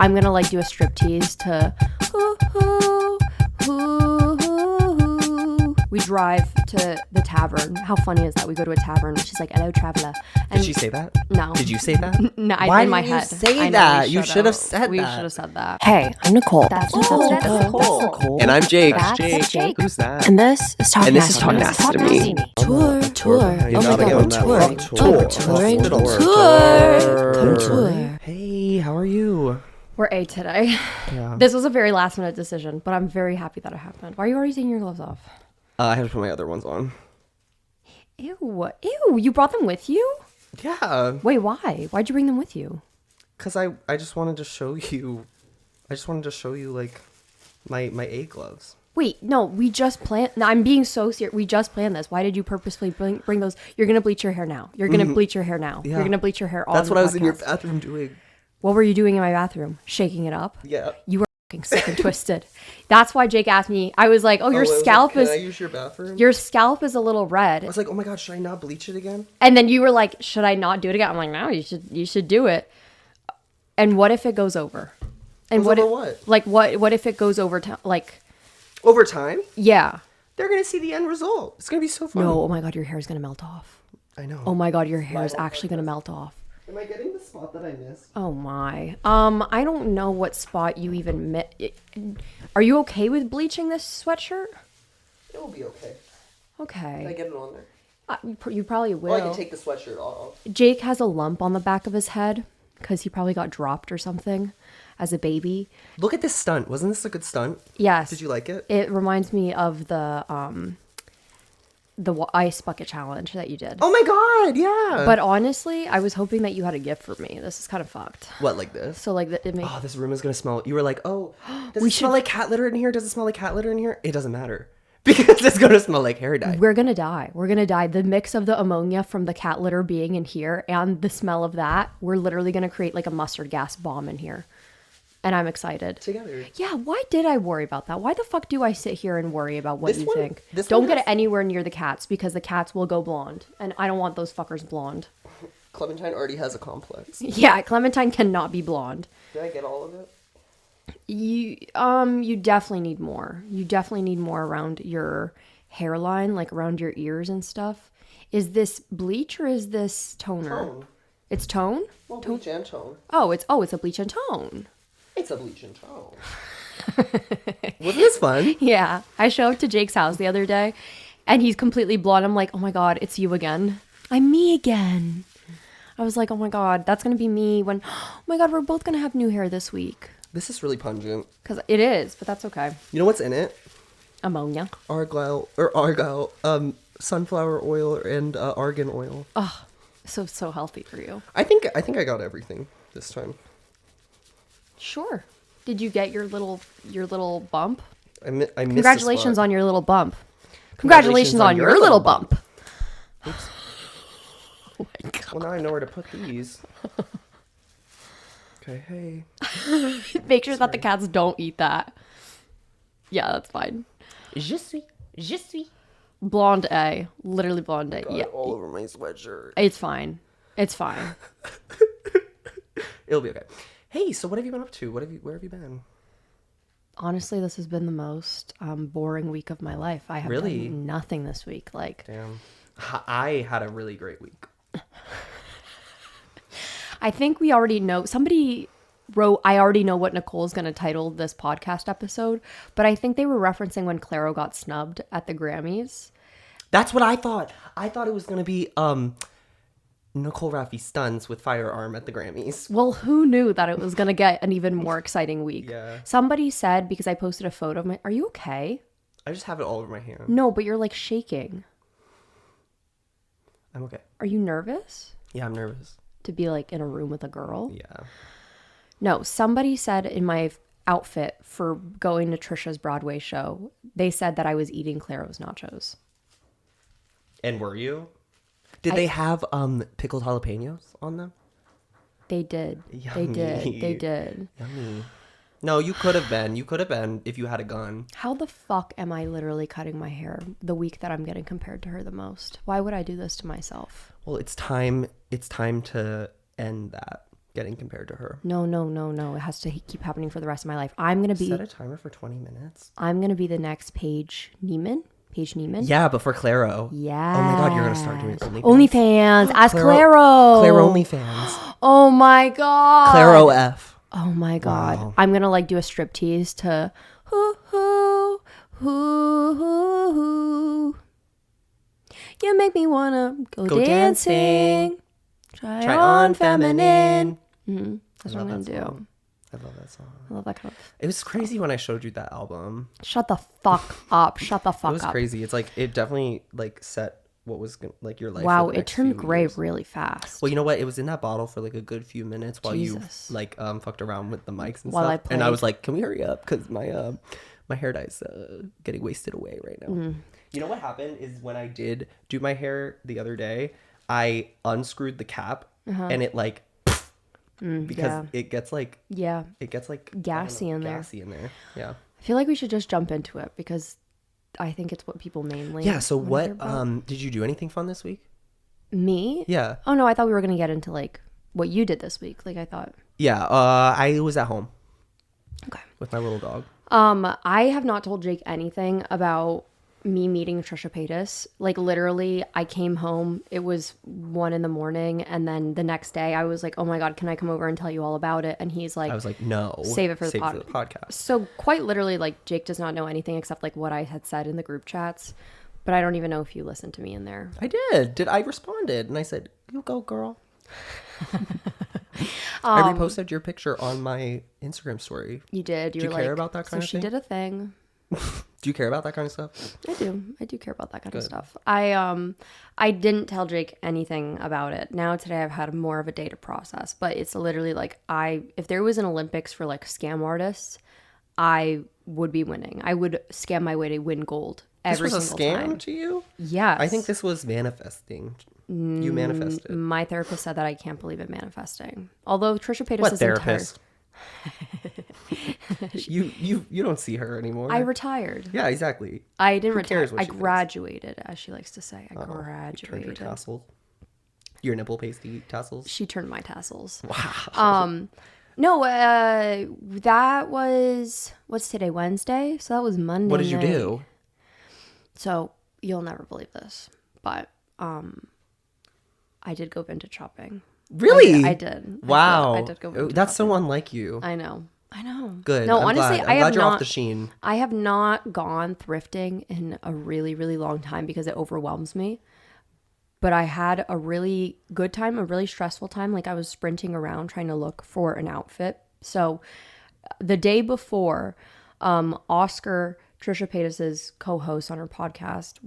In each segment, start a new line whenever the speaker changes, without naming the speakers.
I'm gonna like do a striptease to we drive to the tavern. How funny is that? We go to a tavern and she's like, hello traveler. And
did she say that?
No.
Did you say that?
No,
Why
in my
did you
head.
say that? You should have said that.
We should have said that. Hey, I'm Nicole. That's Nicole.
And I'm Jake.
That's Jake.
Who's that?
And this is Talk Nasty.
Talk Nasty to me.
Tour.
You
Oh my
gotta
god,
get
we're
on that
touring.
fuck
Oh, we're touring. Come tour.
Hey, how are you?
We're A today.
Yeah.
This was a very last minute decision, but I'm very happy that it happened. Why are you already taking your gloves off?
I have to put my other ones on.
Ew, you brought them with you?
Yeah.
Wait, why? Why'd you bring them with you?
Because I just wanted to show you. Like my A gloves.
Wait, no, we just planned. No, I'm being so serious. We just planned this. Why did you purposefully bring those? You're gonna bleach your hair now. You're gonna bleach your hair now.
Yeah.
You're gonna bleach your hair all.
That's
in
what
the
I was in your
podcast.
bathroom doing.
What were you doing in my bathroom? Shaking it up.
Yeah.
You were fucking sick and twisted. That's why Jake asked me. I was like, "Oh, your scalp
Can
is."
I use your bathroom?
Your scalp is a little red.
I was like, oh my god, should I not bleach it again?
And then you were like, should I not do it again? I'm like, no, you should do it. And what if it goes over? And
Goes over what?
Like what if it goes over to like
Over time,
yeah.
they're gonna see the end result. It's gonna be so fun.
No, oh my god, your hair is gonna melt off.
I know.
Oh my god, your hair is actually gonna melt off.
Am I getting the spot that I missed?
Oh my. I don't know what spot you even Are you okay with bleaching this sweatshirt?
It will be okay.
Okay.
Can I get it on there?
You probably will.
Oh, I can take the sweatshirt off.
Jake has a lump on the back of his head because he probably got dropped or something as a baby.
Look at this stunt. Wasn't this a good stunt?
Yes.
Did you like it?
It reminds me of the ice bucket challenge that you did.
Oh my god, yeah.
But honestly, I was hoping that you had a gift for me. This is kind of fucked.
What, like this?
So like it makes
Oh, this room is gonna smell. You were like, oh, does it smell like cat litter in here? Does it smell like cat litter in here? It doesn't matter. Because it's gonna smell like hair dye.
We're gonna die. We're gonna die. The mix of the ammonia from the cat litter being in here and the smell of that, we're literally gonna create like a mustard gas bomb in here. And I'm excited.
Together.
Yeah, why did I worry about that? Why the fuck do I sit here and worry about what you think? Don't get it anywhere near the cats because the cats will go blonde. And I don't want those fuckers blonde.
Clementine already has a complex.
Yeah, Clementine cannot be blonde.
Did I get all of it?
You definitely need more. You definitely need more around your hairline, like around your ears and stuff. Is this bleach or is this toner?
Tone.
It's tone?
Well, bleach and tone.
Oh, it's a bleach and tone.
It's a bleach and tone. Wasn't this fun?
Yeah. I showed up to Jake's house the other day and he's completely blonde. I'm like, oh my god, it's you again. I'm me again. I was like, oh my god, that's gonna be me when oh my god, we're both gonna have new hair this week.
This is really pungent.
Because it is, but that's okay.
You know what's in it?
Ammonia.
Argyle, sunflower oil and argan oil.
Oh, so healthy for you.
I think I got everything this time.
Sure. Did you get your little bump?
I missed
Congratulations on your little bump. Congratulations on your little bump.
Oops.
Oh my god.
Well, now I know where to put these. Okay, hey.
Make sure that the cats don't eat that. Yeah, that's fine.
Je suis.
Blonde A. Literally blonde A.
Got
Yeah.
it all over my sweatshirt.
It's fine. It's fine.
It'll be okay. Hey, so what have you been up to? Where have you been?
Honestly, this has been the most boring week of my life. I have done nothing this week. Like,
damn. I had a really great week.
I think we already know. Somebody wrote, I already know what Nicole's going to title this podcast episode, but I think they were referencing when Claro got snubbed at the Grammys.
That's what I thought. I thought it was going to be Nicole Rafiee stuns with firearm at the Grammys.
Well, who knew that it was going to get an even more exciting week?
Yeah.
Somebody said, because I posted a photo of my, are you okay?
I just have it all over my hand.
No, but you're like shaking.
I'm okay.
Are you nervous?
Yeah, I'm nervous.
To be like in a room with a girl?
Yeah.
No, somebody said in my outfit for going to Trisha's Broadway show, they said that I was eating Claro's nachos.
And were you? Did they have pickled jalapenos on them?
They did.
Yummy.
They did.
Yummy. No, you could have been. You could have been if you had a gun.
How the fuck am I literally cutting my hair the week that I'm getting compared to her the most? Why would I do this to myself?
Well, it's time to end that. getting compared to her.
No. It has to keep happening for the rest of my life. I'm going to be...
Set a timer for 20 minutes.
I'm going to be the next Paige Neiman.
Yeah, but for Claro.
Yeah.
Oh my God, you're going to start doing OnlyFans.
OnlyFans. Ask Claro.
Claro OnlyFans.
Oh my God.
Claro F.
Oh my God.
Wow.
I'm going to like do a striptease to hoo hoo hoo hoo hoo. You make me want to go dancing. Try on feminine. That's what I'm going to do.
I love that song.
I love that kind of...
It was crazy when I showed you that album.
Shut the fuck up. Shut the fuck up.
It was crazy. It's like, it definitely like set what was like your life.
Wow,
for the
it
next
turned
few
gray
years.
really fast.
Well, you know what? It was in that bottle for like a good few minutes while
Jesus.
you like fucked around with the mics and
While
stuff.
I played.
And I was like, can we hurry up? Because my hair dye's getting wasted away right now. You know what happened is when I did do my hair the other day, I unscrewed the cap and it like because it gets like
gassy in there.
Gassy in there. Yeah.
I feel like we should just jump into it because I think it's what people mainly.
Yeah. So
wanna
what?
hear about.
Did you do anything fun this week?
Me?
Yeah.
Oh no, I thought we were gonna get into like what you did this week. Like I thought.
Yeah. I was at home.
Okay.
With my little dog.
I have not told Jake anything about me meeting Trisha Paytas. Like literally, I came home. It was 1 a.m, and then the next day, I was like, "Oh my God, can I come over and tell you all about it?" And he's like,
I was like, "No,
save it for the
podcast."
So quite literally, like Jake does not know anything except like what I had said in the group chats. But I don't even know if you listened to me in there.
I did. I responded and I said, "You go, girl." I reposted your picture on my Instagram story.
You did.
Do you care about that kind of thing?
So she did a thing.
Do you care about that kind of stuff?
I do care about that kind of stuff. I didn't tell Jake anything about it. Now today I've had more of a day to process, but it's literally like if there was an Olympics for like scam artists, I would be winning. I would scam my way to win gold every single time. This was a scam
to you?
Yes.
I think this was manifesting. You manifested.
My therapist said that I can't believe in manifesting. Although Trisha Paytas
what
is
therapist? You don't see her anymore.
I retired.
Yeah, exactly.
I didn't retire. I graduated, as she likes to say. I graduated.
You turned your tassels. Your nipple pasty tassels.
She turned my tassels.
Wow.
No, that was what's today? Wednesday. So that was Monday.
What did you do?
So you'll never believe this, but I did go vintage shopping.
Really?
I did.
Wow.
I did go vintage
That's
shopping.
so unlike you.
I know.
Good.
No,
I'm
honestly,
glad. I'm glad you're off the sheen.
I have not gone thrifting in a really, really long time because it overwhelms me. But I had a really good time, a really stressful time. Like I was sprinting around trying to look for an outfit. So the day before, Oscar, Trisha Paytas' co-host on her podcast,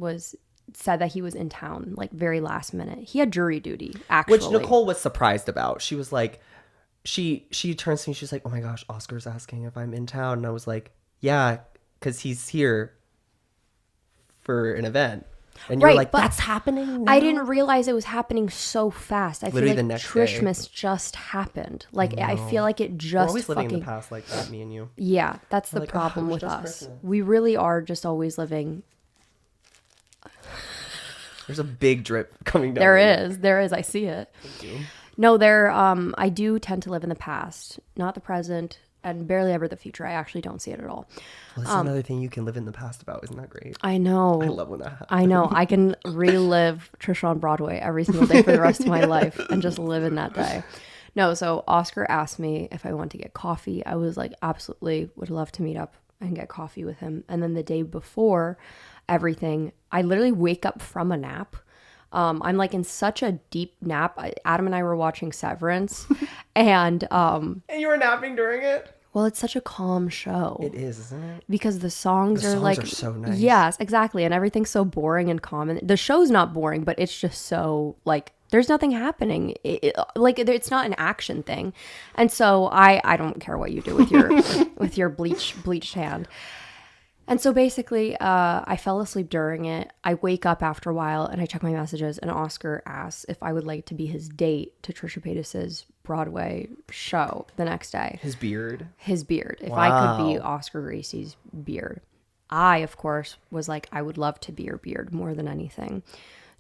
said that he was in town, like very last minute. He had jury duty, actually.
Which Nicole was surprised about. She was like, she turns to me, she's like, "Oh my gosh, Oscar's asking if I'm in town." And I was like, "Yeah, because he's here for an event." And you're like, "That's happening now?"
I didn't realize it was happening so fast. I
Literally
feel
the
like
next
Trishmas just happened. Like I feel like it just
We're always living in the past like that, me and you.
Yeah, that's
We're
the
like,
problem
it
with
was just
us.
Christmas.
We really are just always living.
There's a big drip coming down.
There is. I see it.
Thank you.
No, I do tend to live in the past, not the present, and barely ever the future. I actually don't see it at all.
Well, that's another thing you can live in the past about. Isn't that great?
I know.
I love when that happens.
I know. I can relive Trisha on Broadway every single day for the rest of my life and just live in that day. No, so Oscar asked me if I want to get coffee. I was like, absolutely, would love to meet up and get coffee with him. And then the day before everything, I literally wake up from a nap. I'm like in such a deep nap. Adam and I were watching Severance and
you were napping during it?
Well, it's such a calm show.
It is, isn't it?
Because the songs are like...
are so nice.
Yes, exactly. And everything's so boring and calm. And the show's not boring, but it's just so like... There's nothing happening. It's not an action thing. And so I don't care what you do with your with your bleached hand. And so basically, I fell asleep during it. I wake up after a while and I check my messages, and Oscar asks if I would like to be his date to Trisha Paytas' Broadway show the next day.
His beard?
His beard. If I could be Oscar Gracie's beard. I, of course, was like, I would love to be your beard more than anything.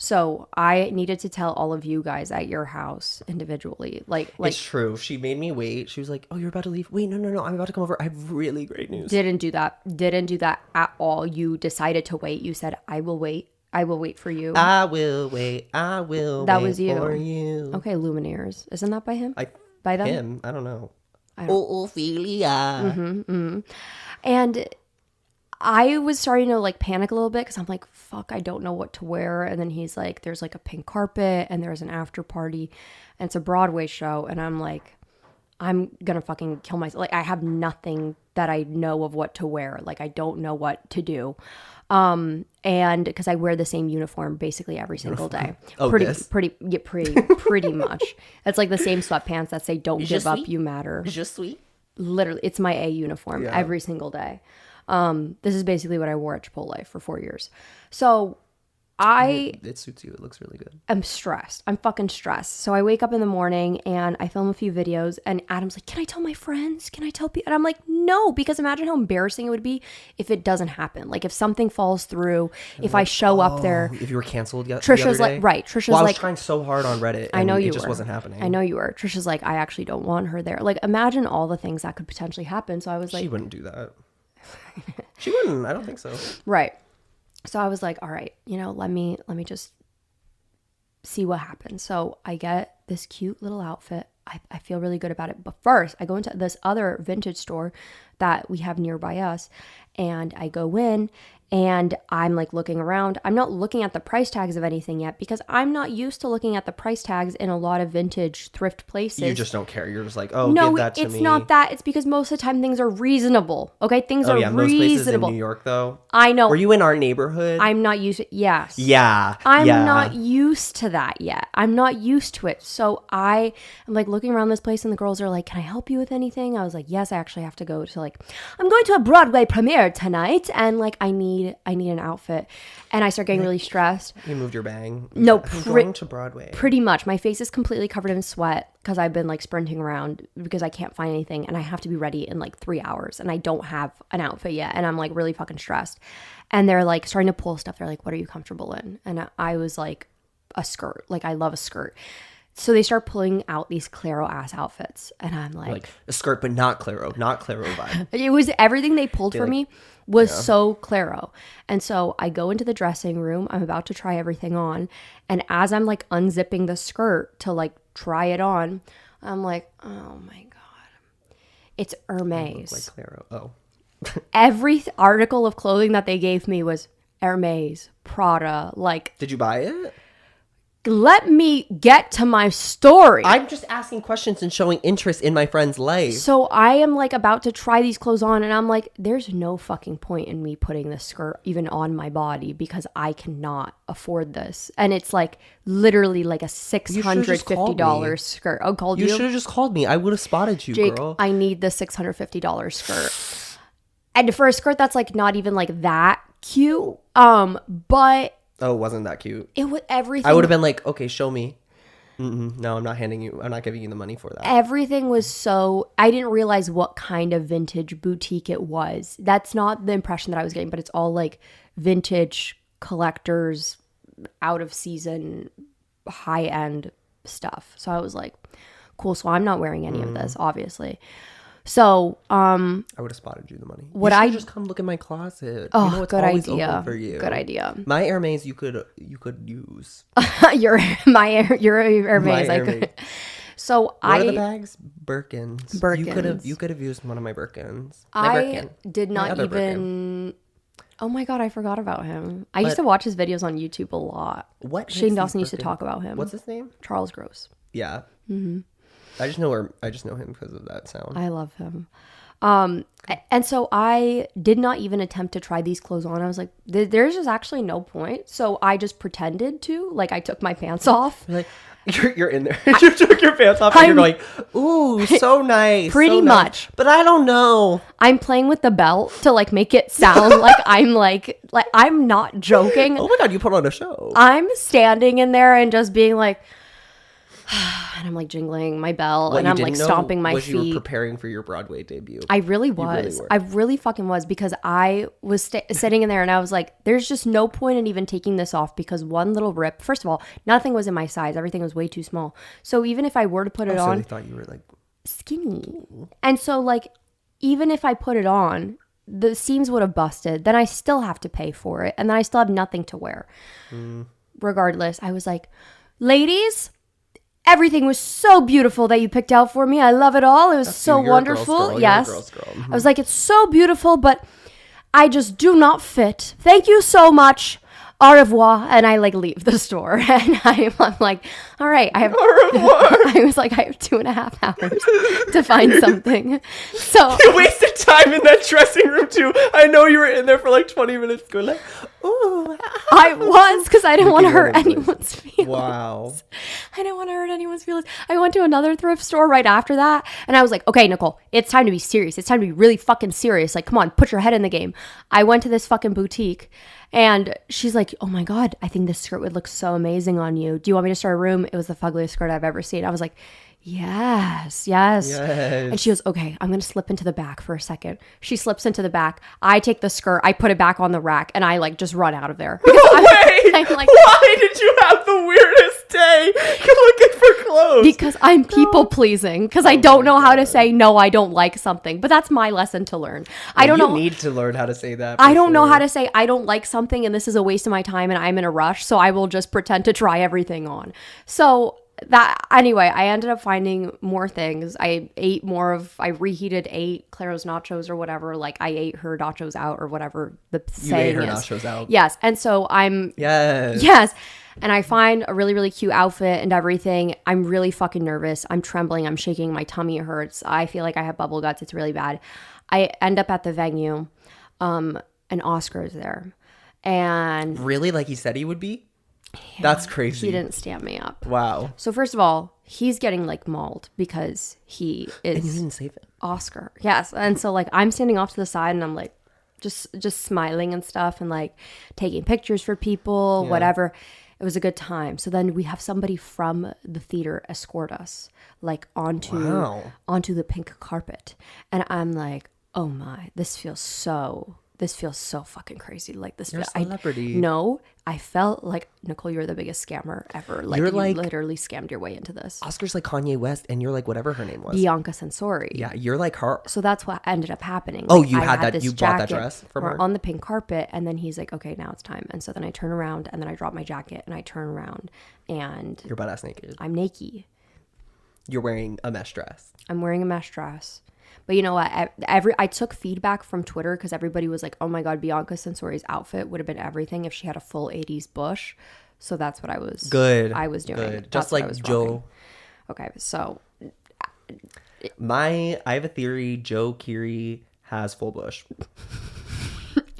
So I needed to tell all of you guys at your house individually. Like
It's true. She made me wait. She was like, "Oh, you're about to leave. Wait, no. I'm about to come over. I have really great news."
didn't do that at all. You decided to wait. You said, I will wait for you.
I will wait. That
was you.
For you.
Okay, Lumineers. Isn't that by him?
By them? Him. I don't know. Ophelia.
And I was starting to like panic a little bit because I'm like, fuck, I don't know what to wear. And then he's like, there's like a pink carpet and there's an after party and it's a Broadway show. And I'm like, I'm gonna fucking kill myself. Like, I have nothing that I know of what to wear. Like, I don't know what to do. And because I wear the same uniform basically every single day. Pretty much. It's like the same sweatpants that say, don't give up, you matter.
Just sweet.
Literally, it's my A uniform every single day. This is basically what I wore at Chipotle for 4 years. So
it suits you. It looks really good.
I'm stressed. I'm fucking stressed. So I wake up in the morning and I film a few videos and Adam's like, can I tell my friends? Can I tell people? And I'm like, no, because imagine how embarrassing it would be if it doesn't happen. Like if something falls through, if I show up there.
If you were canceled
Trisha's like, right. Trisha's
I was
like,
trying so hard on Reddit and
I know
it just wasn't happening.
I know you were. Trisha's like, I actually don't want her there. Like imagine all the things that could potentially happen. So I was like.
She wouldn't do that. She wouldn't. I don't think so.
Right. So I was like, all right, let me just see what happens. So I get this cute little outfit. I feel really good about it. But first, I go into this other vintage store that we have nearby us. And I go in and I'm like looking around. I'm not looking at the price tags of anything yet because I'm not used to looking at the price tags in a lot of vintage thrift places.
You just don't care. You're just like, oh,
no,
give that to me.
No, it's not that. It's because most of the time things are reasonable. Okay, things are reasonable. Most places in
New York, though.
I know.
Were you in our neighborhood?
I'm not used to yes.
Yeah.
I'm not used to that yet. I'm not used to it. So I am like looking around this place and the girls are like, can I help you with anything? I was like, yes, I actually have to go to I'm going to a Broadway premiere tonight and like I need an outfit. And I start getting really stressed.
You moved your bang.
No,
I'm going to Broadway.
Pretty much. My face is completely covered in sweat because I've been like sprinting around because I can't find anything and I have to be ready in like 3 hours and I don't have an outfit yet and I'm like really fucking stressed. And they're like starting to pull stuff. They're like, what are you comfortable in? And I was like, a skirt. Like I love a skirt. So they start pulling out these Claro ass outfits and I'm like
a skirt, but not Claro vibe.
It was everything they pulled for me was so Claro. And so I go into the dressing room. I'm about to try everything on. And as I'm like unzipping the skirt to like try it on, I'm like, oh my God, it's Hermes.
Like Claro. Oh.
Every article of clothing that they gave me was Hermes, Prada. Like,
did you buy it?
Let me get to my story.
I'm just asking questions and showing interest in my friend's life.
So I am like about to try these clothes on and I'm like, there's no fucking point in me putting this skirt even on my body because I cannot afford this. And it's like literally like a $650 skirt. Oh, called you?
You should have just called me. I would have spotted you,
Jake,
girl.
I need the $650 skirt. And for a skirt that's like not even like that cute. But
oh, it wasn't that cute.
It was everything.
I would have been like, okay, show me. No, I'm not giving you the money for that.
Everything was so, I didn't realize what kind of vintage boutique it was. That's not the impression that I was getting, but it's all like vintage collectors, out of season, high end stuff. So I was like, cool. So I'm not wearing any of this, obviously. So,
I would have spotted you the money.
Would
I just come look in my closet?
Oh,
it's
good
always
idea.
Open for you.
Good idea.
My Hermes, you could use.
your Hermes. I could. So
what are the bags? Birkins. You could have used one of my Birkins.
I did not even. Birkin. Oh my God, I forgot about him. I used to watch his videos on YouTube a lot. Shane Dawson used to talk about him.
What's his name?
Charles Gross.
Yeah. Mm-hmm. I just know him because of that sound.
I love him. And so I did not even attempt to try these clothes on. I was like, there's just actually no point. So I just pretended to, like I took my pants off.
Like, you're in there. You took your pants off and you're going, ooh, so nice.
Pretty much.
But I don't know.
I'm playing with the belt to like make it sound like I'm not joking.
Oh my God, you put on a show.
I'm standing in there and just being like, And I'm like jingling my bell
What
and
you
I'm
didn't
like
know
stomping my
was
feet.
you were preparing for your Broadway debut.
I really was.
were.
I really fucking was, because I was sitting in there and I was like, there's just no point in even taking this off, because one little rip, first of all, nothing was in my size. Everything was way too small. So even if I were to put it
So
on,
they thought you were like
skinny. And so like, even if I put it on, the seams would have busted. Then I still have to pay for it. And then I still have nothing to wear. Regardless, I was like, ladies, everything was so beautiful that you picked out for me. I love it all. It was so
You're a
wonderful.
girl's girl.
Yes.
You're a girl's girl.
I was like, it's so beautiful, but I just do not fit. Thank you so much. Au revoir. And I like leave the store. And I'm like, all right, I have,
Au revoir.
I was like, I have 2.5 hours to find something. So
You wasted time in that dressing room too. I know you were in there for like 20 minutes going like, ooh.
I was, because I didn't want to
Looking
hurt
at it,
anyone's feelings.
Wow.
I didn't want to hurt anyone's feelings. I went to another thrift store right after that, and I was like, okay, Nicole, it's time to be serious. It's time to be really fucking serious. Like, come on, put your head in the game. I went to this fucking boutique, and she's like, oh my God, I think this skirt would look so amazing on you. Do you want me to start a room? It was the fuggliest skirt I've ever seen. I was like, yes. And she goes, okay, I'm going to slip into the back for a second. She slips into the back. I take the skirt, I put it back on the rack, and I like just run out of there.
No way!
I'm like,
why did you have the weirdest day looking for clothes?
because I'm people pleasing, because I don't know how to say, no, I don't like something. But that's my lesson to learn. I don't know.
You need to learn how to say that.
I don't know how to say I don't like something and this is a waste of my time and I'm in a rush, so I will just pretend to try everything on. So that anyway, I ended up finding more things. I reheated 8 Claro's nachos or whatever. Like I ate her nachos out or whatever the saying is.
Nachos out.
Yes. And so I'm yes. And I find a really, really cute outfit and everything. I'm really fucking nervous. I'm trembling. I'm shaking. My tummy hurts. I feel like I have bubble guts. It's really bad. I end up at the venue. And Oscar is there. And
really, like he said he would be? Yeah, that's crazy.
He didn't stand me up.
Wow.
So first of all, he's getting like mauled because he is
And you didn't save it.
Oscar. Yes. And so like I'm standing off to the side and I'm like just smiling and stuff and like taking pictures for people, whatever. It was a good time. So then we have somebody from the theater escort us like onto the pink carpet. And I'm like, oh my, this feels so fucking crazy. Like this.
You're a celebrity.
I felt like, Nicole, you're the biggest scammer ever. Like you literally scammed your way into this.
Oscar's like Kanye West and you're like whatever her name was.
Bianca Sensori.
Yeah, you're like her.
So that's what ended up happening.
Oh,
like,
you
I
had that, you bought that
jacket.
dress from
We're
her?
on the pink carpet and then he's like, okay, now it's time. And so then I turn around and then I drop my jacket and I turn around and
You're butt-ass naked.
I'm naked.
You're wearing a mesh dress.
I'm wearing a mesh dress. But you know what? I took feedback from Twitter because everybody was like, oh my God, Bianca Sensori's outfit would have been everything if she had a full 80s bush. So that's what I was doing.
Good.
That's
Just
what
like
I was
Joe.
rocking. Okay, so
I have a theory. Joe Keery has full bush.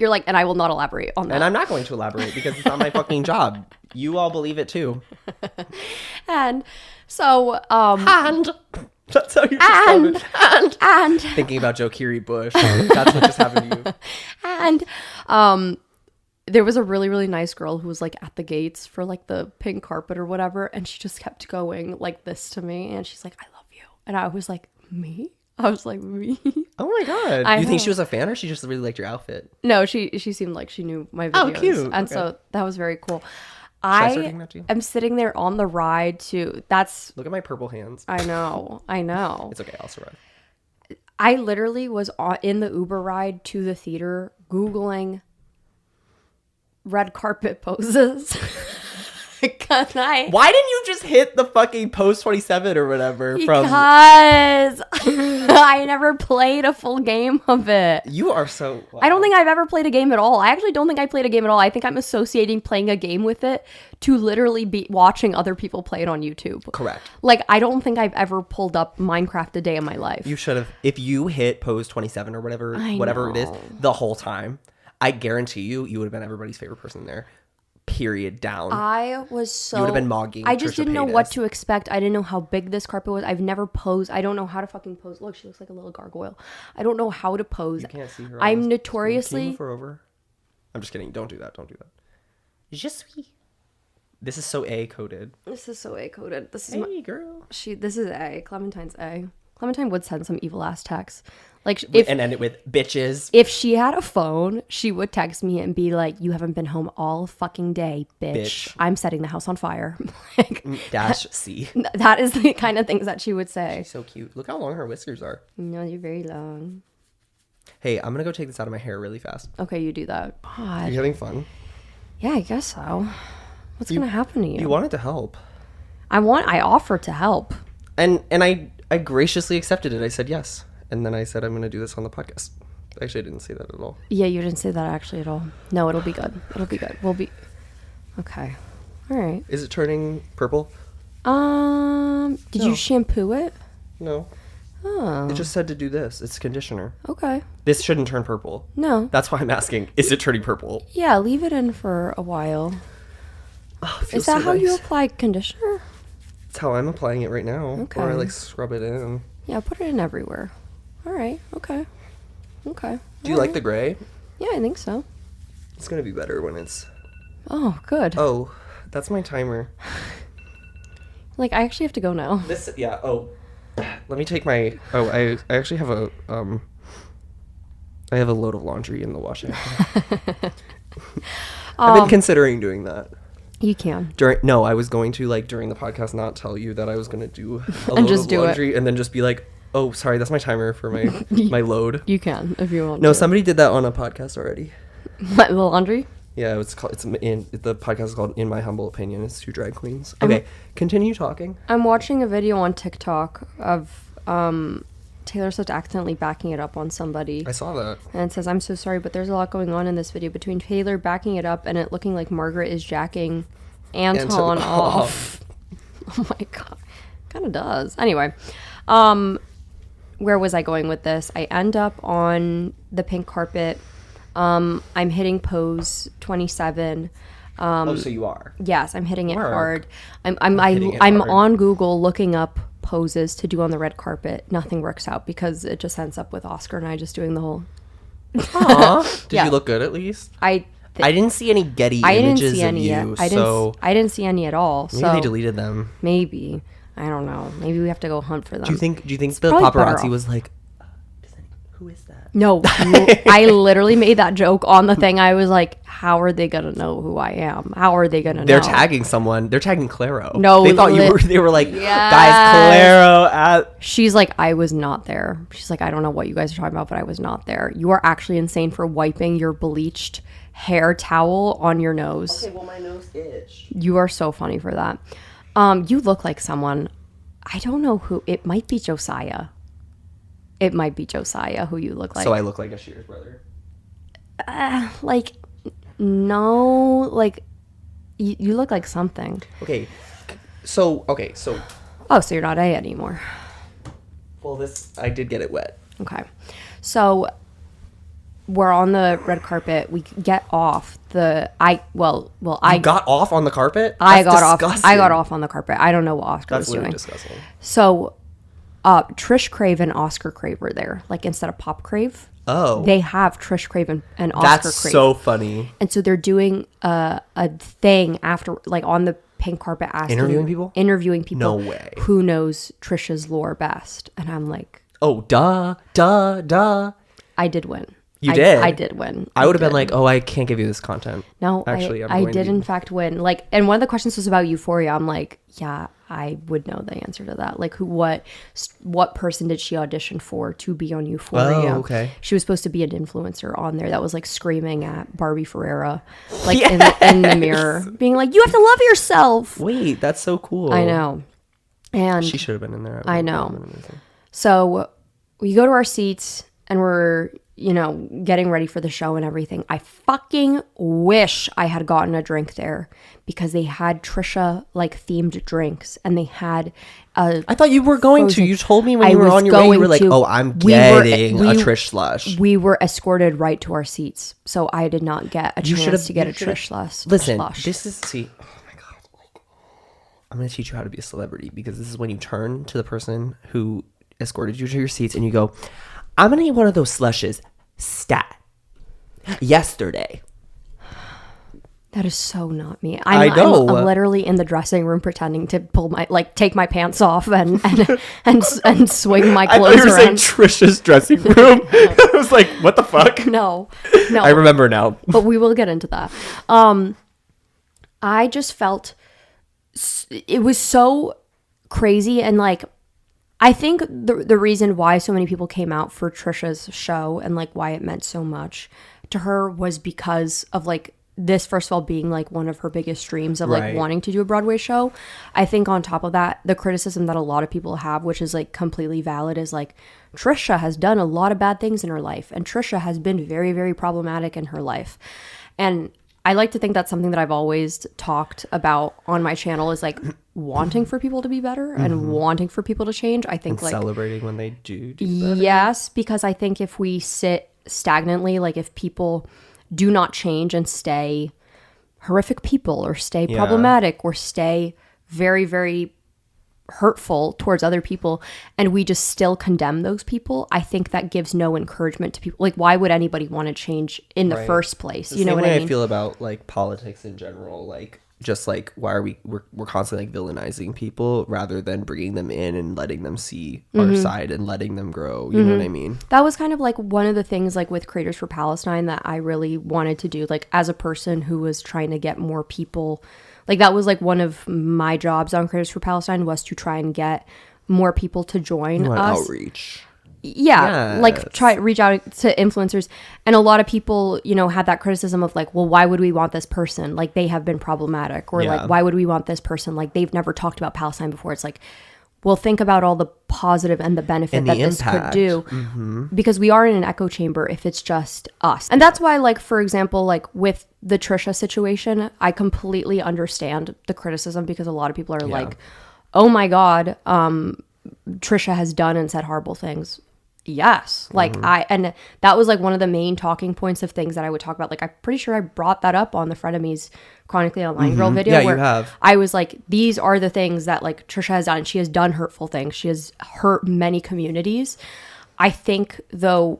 you're like, and I will not elaborate on that.
And I'm not going to elaborate because it's not my fucking job. You all believe it too.
And so
And that's how you describe it.
And
Thinking about Joe Keery Bush. That's what just happened to you.
and there was a really, really nice girl who was like at the gates for like the pink carpet or whatever, and she just kept going like this to me, and she's like, I love you. And I was like, me? I was like, me?
Oh my God.
I
You think
know.
she was a fan or she just really liked your outfit?
No, she seemed like she knew my videos.
Oh, cute.
And
Okay.
so that was very cool.
I start doing that too?
am sitting there on the ride to,
Look at my purple hands.
I know.
It's okay. I'll survive.
I literally was in the Uber ride to the theater Googling red carpet poses. Because
Why didn't you just hit the fucking post 27 or whatever from...
Because I never played a full game of it.
You are so... Wow.
I don't think I've ever played a game at all. I actually don't think I played a game at all. I think I'm associating playing a game with it to literally be watching other people play it on YouTube.
Correct.
Like, I don't think I've ever pulled up Minecraft a day in my life.
You should have... If you hit post 27 or whatever it is,
know.
the whole time, I guarantee you would have been everybody's favorite person there. Period. Down.
I was so...
You would have been mogging
I just
Trisha
didn't know
Paytas.
what to expect. I didn't know how big this carpet was. I've never posed. I don't know how to fucking pose. Look, she looks like a little gargoyle. I don't know how to pose.
You can't see her.
I'm
eyes.
notoriously...
Can you move her over? I'm just kidding. Don't do that. Je suis. This is so A coded.
This is so A coded. This is
Hey, girl.
This is A. Clementine's A. Clementine would send some evil ass texts. Like if
And end it with bitches.
if she had a phone, she would text me and be like, "You haven't been home all fucking day, bitch. I'm setting the house on fire." Like
Dash C.
that is the kind of things that she would say.
She's so cute. Look how long her whiskers are.
No, you're very long.
Hey, I'm gonna go take this out of my hair really fast.
Okay, you do that.
Are
God.
you having fun?
Yeah, I guess so. What's gonna happen to you?
You wanted to help.
I offered to help.
And I graciously accepted it. I said yes. And then I said I'm gonna do this on the podcast. Actually, I didn't say that at all.
Yeah, you didn't say that actually at all. No, it'll be good. It'll be good. We'll be okay. All right.
Is it turning purple?
Did you shampoo it?
No.
Oh.
It just said to do this. It's conditioner.
Okay.
This shouldn't turn purple.
No.
That's why I'm asking. Is it turning purple?
Yeah, leave it in for a while.
Oh, it feels
Is that
so
how you
nice.
apply conditioner?
That's how I'm applying it right now.
Okay.
Or I like scrub it in.
Yeah, put it in everywhere. All right. Okay. Okay.
Do you like the gray?
Yeah, I think so.
It's gonna be better when it's.
Oh, good.
Oh, that's my timer.
Like, I actually have to go now.
This, yeah. Oh, let me take my. Oh, I actually have a I have a load of laundry in the washing. I've been considering doing that.
You can.
No, I was going to during the podcast not tell you that I was going to do a
And
load
just
of
do it.
laundry and then just be like, oh, sorry, that's my timer for my my load.
You can if you want.
No,
to.
somebody did that on a podcast already.
What, the laundry?
Yeah, the podcast is called In My Humble Opinion. It's 2 drag queens. Okay, continue talking.
I'm watching a video on TikTok of Taylor Swift accidentally backing it up on somebody.
I saw that.
And it says, "I'm so sorry, but there's a lot going on in this video between Taylor backing it up and it looking like Margaret is jacking Anton off." Oh my god. Kind of does. Anyway, where was I going with this? I end up on the pink carpet. I'm hitting pose 27.
Oh, so you are.
Yes, I'm hitting it
Work.
hard. I'm
hitting it hard.
on Google looking up poses to do on the red carpet. Nothing works out because it just ends up with Oscar and I just doing the whole.
Aww. Did
Yeah.
you look good at least?
I
didn't see any Getty
didn't
images
see
of
any
you,
yet. I didn't see any at all.
maybe
So
they deleted them.
maybe, I don't know. Maybe we have to go hunt for them.
Do you think the
probably better
paparazzi
off.
was like, who is that?
No, I literally made that joke on the thing. I was like, how are they gonna know who I am? How are they gonna know?
They're tagging someone. They're tagging Claro.
No,
they thought they were like,
Yes.
guys, Claro at.
She's like, I was not there. She's like, I don't know what you guys are talking about, but I was not there. You are actually insane for wiping your bleached hair towel on your nose.
Okay, well, my nose itched.
You are so funny for that. You look like someone. I don't know who. It might be Josiah. It might be Josiah who you look like.
So I look like a Shears brother.
Like, no, like, you look like something.
Okay, so
Oh, so you're not A anymore.
well, I did get it wet.
Okay. So we're on the red carpet. We get off the I
got off on the carpet.
I
That's
got
disgusting.
off. I got off on the carpet. I don't know what Oscar
That's
was
literally
doing.
disgusting.
So, Trish Crave and Oscar Crave were there. Like instead of Pop Crave,
Oh,
they have Trish Crave and Oscar
that's
Crave.
so funny.
And so they're doing a thing after, like on the pink carpet, asking,
Interviewing people?
interviewing people.
No way.
Who knows Trisha's lore best? And I'm like,
Oh, duh.
I did win.
You did?
I did win.
I would have been like, oh, I can't give you this content.
No,
Actually,
I did in fact win. Like, and one of the questions was about Euphoria. I'm like, yeah, I would know the answer to that. Like, what person did she audition for to be on Euphoria?
Oh, okay.
She was supposed to be an influencer on there that was like screaming at Barbie Ferreira, like
Yes!
in the mirror, being like, you have to love yourself.
Wait, that's so cool.
I know. And
She should have been in there.
I know. So we go to our seats and we're, getting ready for the show and everything. I fucking wish I had gotten a drink there because they had Trisha themed drinks and they had
I thought you were going to. You told me when
I
you were
was
on your way, you were like,
going to.
oh, I'm
We were-
getting
we-
a Trish slush.
we were escorted right to our seats. So I did not get a chance to get a
you should've-
Trish slush.
Listen,
slush.
this is, see, oh my God. I'm going to teach you how to be a celebrity because this is when you turn to the person who escorted you to your seats and you go, I'm going to need one of those slushes. Stat. Yesterday.
That is so not me.
I know.
I'm literally in the dressing room pretending to take my pants off and swing my
I thought
clothes
you were saying
around.
Trisha's dressing room. I was like, what the fuck?
No.
I remember now.
But we will get into that. I just felt it was so crazy, and like I think the reason why so many people came out for Trisha's show and like why it meant so much to her was because of like this, first of all, being like one of her biggest dreams of like wanting to do a Broadway show. I think on top of that, the criticism that a lot of people have, which is like completely valid, is like Trisha has done a lot of bad things in her life, and Trisha has been very, very problematic in her life. And I like to think that's something that I've always talked about on my channel, is like wanting for people to be better and wanting for people to change. I think
and
like
celebrating when they do better.
Yes, because I think if we sit stagnantly, like if people do not change and stay horrific people or stay problematic or stay very, very hurtful towards other people, and we just still condemn those people, I think that gives no encouragement to people. Like, why would anybody want to change in the first place? You know what I mean?
I feel about like politics in general, like just like why are we're constantly like villainizing people rather than bringing them in and letting them see our side and letting them grow. You know what I mean?
That was kind of like one of the things like with Creators for Palestine that I really wanted to do, like as a person who was trying to get more people. Like that was like one of my jobs on Creators for Palestine, was to try and get more people to join us.
Outreach.
Yeah, like try reach out to influencers. And a lot of people, you know, had that criticism of like, well, why would we want this person? Like they have been problematic, or like, why would we want this person? Like they've never talked about Palestine before. It's like, well, think about all the positive and the benefit and that this could do, because we are in an echo chamber if it's just us. And that's why, like, for example, like with the Trisha situation, I completely understand the criticism, because a lot of people are like, oh my God, Trisha has done and said horrible things. Yes. Like and that was like one of the main talking points of things that I would talk about. Like, I'm pretty sure I brought that up on the Frenemies Chronically Online Girl video.
Yeah,
where
you have.
I was like, these are the things that like Trisha has done. She has done hurtful things. She has hurt many communities. I think though,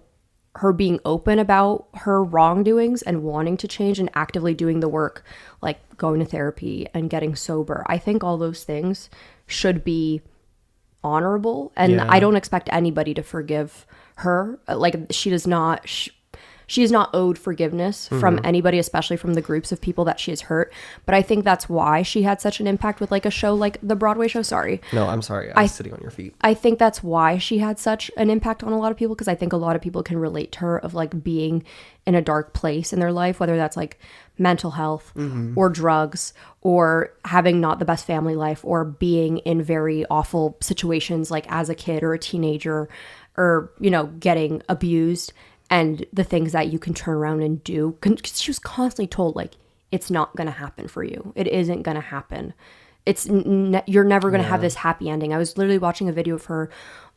her being open about her wrongdoings and wanting to change and actively doing the work, like going to therapy and getting sober, I think all those things should be honorable, and I don't expect anybody to forgive her. Like she is not owed forgiveness from anybody, especially from the groups of people that she has hurt. But I think that's why she had such an impact with like a show like the Broadway show. Sorry.
No, I'm sorry. I was sitting on your feet.
I think that's why she had such an impact on a lot of people, because I think a lot of people can relate to her of like being in a dark place in their life, whether that's like mental health or drugs, or having not the best family life, or being in very awful situations like as a kid or a teenager, or, you know, getting abused, and the things that you can turn around and do. Because she was constantly told, like, it's not going to happen for you. It isn't going to happen. You're never going to have this happy ending. I was literally watching a video of her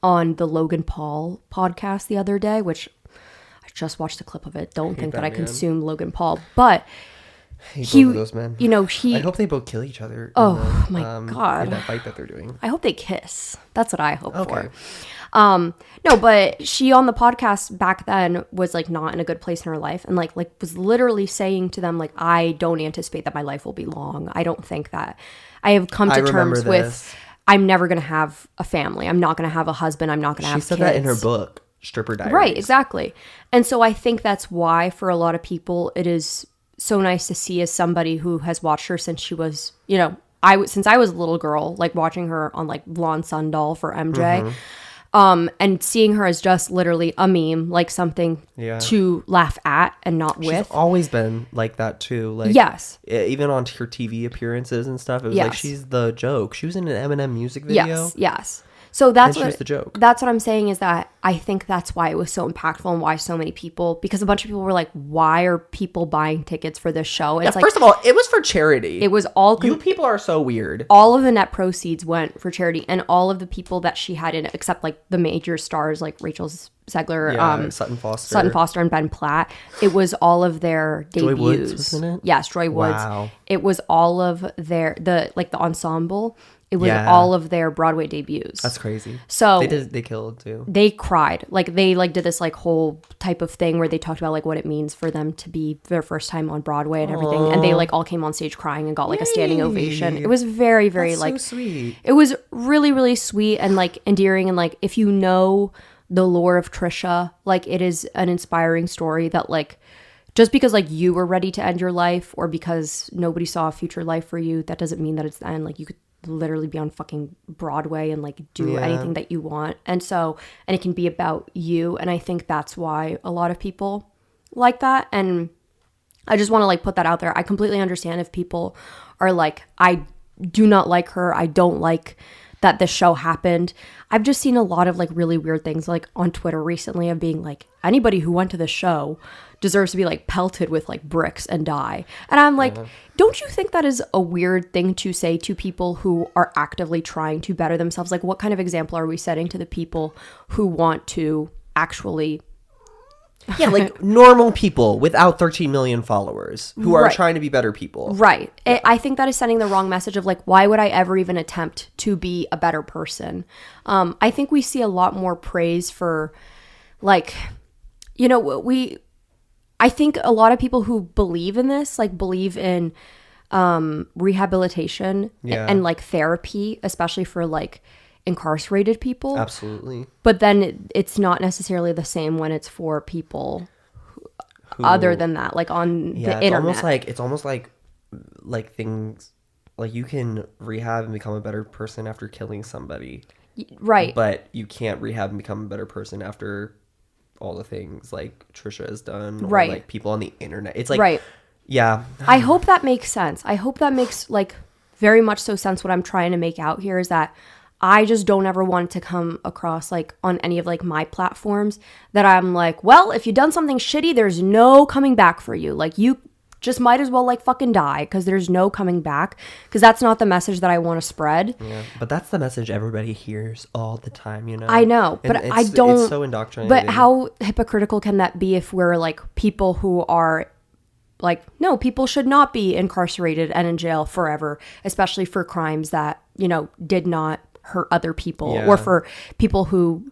on the Logan Paul podcast the other day, which I just watched a clip of it. Don't think that I consume Logan Paul, but
both of those men.
You know,
I hope they both kill each other.
Oh my God.
In that fight that they're doing.
I hope they kiss. That's what I hope for. No, but she on the podcast back then was like not in a good place in her life, and like was literally saying to them, like, I don't anticipate that my life will be long. I don't think that. I have come to terms with, I'm never going to have a family. I'm not going to have a husband. I'm not going to have kids.
She said that in her book, Stripper Diaries.
Right, exactly. And so I think that's why for a lot of people it is so nice to see, as somebody who has watched her since she was, you know, since I was a little girl, like watching her on like Blonde Sundoll for MJ. And seeing her as just literally a meme, like something to laugh at and not with.
She's always been like that too. Like,
yes.
Even on her TV appearances and stuff, it was like she's the joke. She was in an Eminem music video.
Yes. So that's
what, the joke.
That's what I'm saying, is that I think that's why it was so impactful, and why so many people, because a bunch of people were like, why are people buying tickets for this show? And it's like,
first of all, it was for charity.
It was all...
You people are so weird.
All of the net proceeds went for charity, and all of the people that she had in it, except like the major stars like Rachel Zegler,
Sutton Foster
and Ben Platt, it was all of their debuts.
Joy Woods was in it?
Yes, Joy Woods.
Wow.
It was all of the ensemble. It was all of their Broadway debuts.
That's crazy.
So
they killed too.
They cried. Like they like did this like whole type of thing where they talked about like what it means for them to be their first time on Broadway and everything. And they like all came on stage crying and got like a standing ovation. It was very, very
That's
like
so sweet.
It was really, really sweet and like endearing. And like if you know the lore of Trisha, like it is an inspiring story that like just because like you were ready to end your life or because nobody saw a future life for you, that doesn't mean that it's the end. Like you could literally be on fucking Broadway and like do anything that you want. And it can be about you. And I think that's why a lot of people like that. And I just want to like put that out there. I completely understand if people are like, I do not like her. I don't like that this show happened. I've just seen a lot of like really weird things like on Twitter recently of being like, anybody who went to the show deserves to be like pelted with like bricks and die. And I'm like, don't you think that is a weird thing to say to people who are actively trying to better themselves? Like what kind of example are we setting to the people who want to actually
like normal people without 13 million followers who are trying to be better people.
Right. I think that is sending the wrong message of like, why would I ever even attempt to be a better person? I think we see a lot more praise for like, you know, I think a lot of people who believe in this, like believe in rehabilitation and like therapy, especially for like incarcerated people.
Absolutely.
But then it's not necessarily the same when it's for people other than that, like on the internet.
It's almost like things like you can rehab and become a better person after killing somebody.
Right.
But you can't rehab and become a better person after all the things like Trisha has done. Or like people on the internet. It's like, yeah.
I hope that makes sense. I hope that makes like very much so sense. What I'm trying to make out here is that I just don't ever want to come across like on any of like my platforms that I'm like, well, if you've done something shitty, there's no coming back for you. Like you just might as well like fucking die because there's no coming back, because that's not the message that I want to spread.
Yeah, but that's the message everybody hears all the time, you know?
I know, but I don't.
It's so indoctrinating.
But how hypocritical can that be if we're like people who are like, no, people should not be incarcerated and in jail forever, especially for crimes that, you know, did not hurt other people or for people who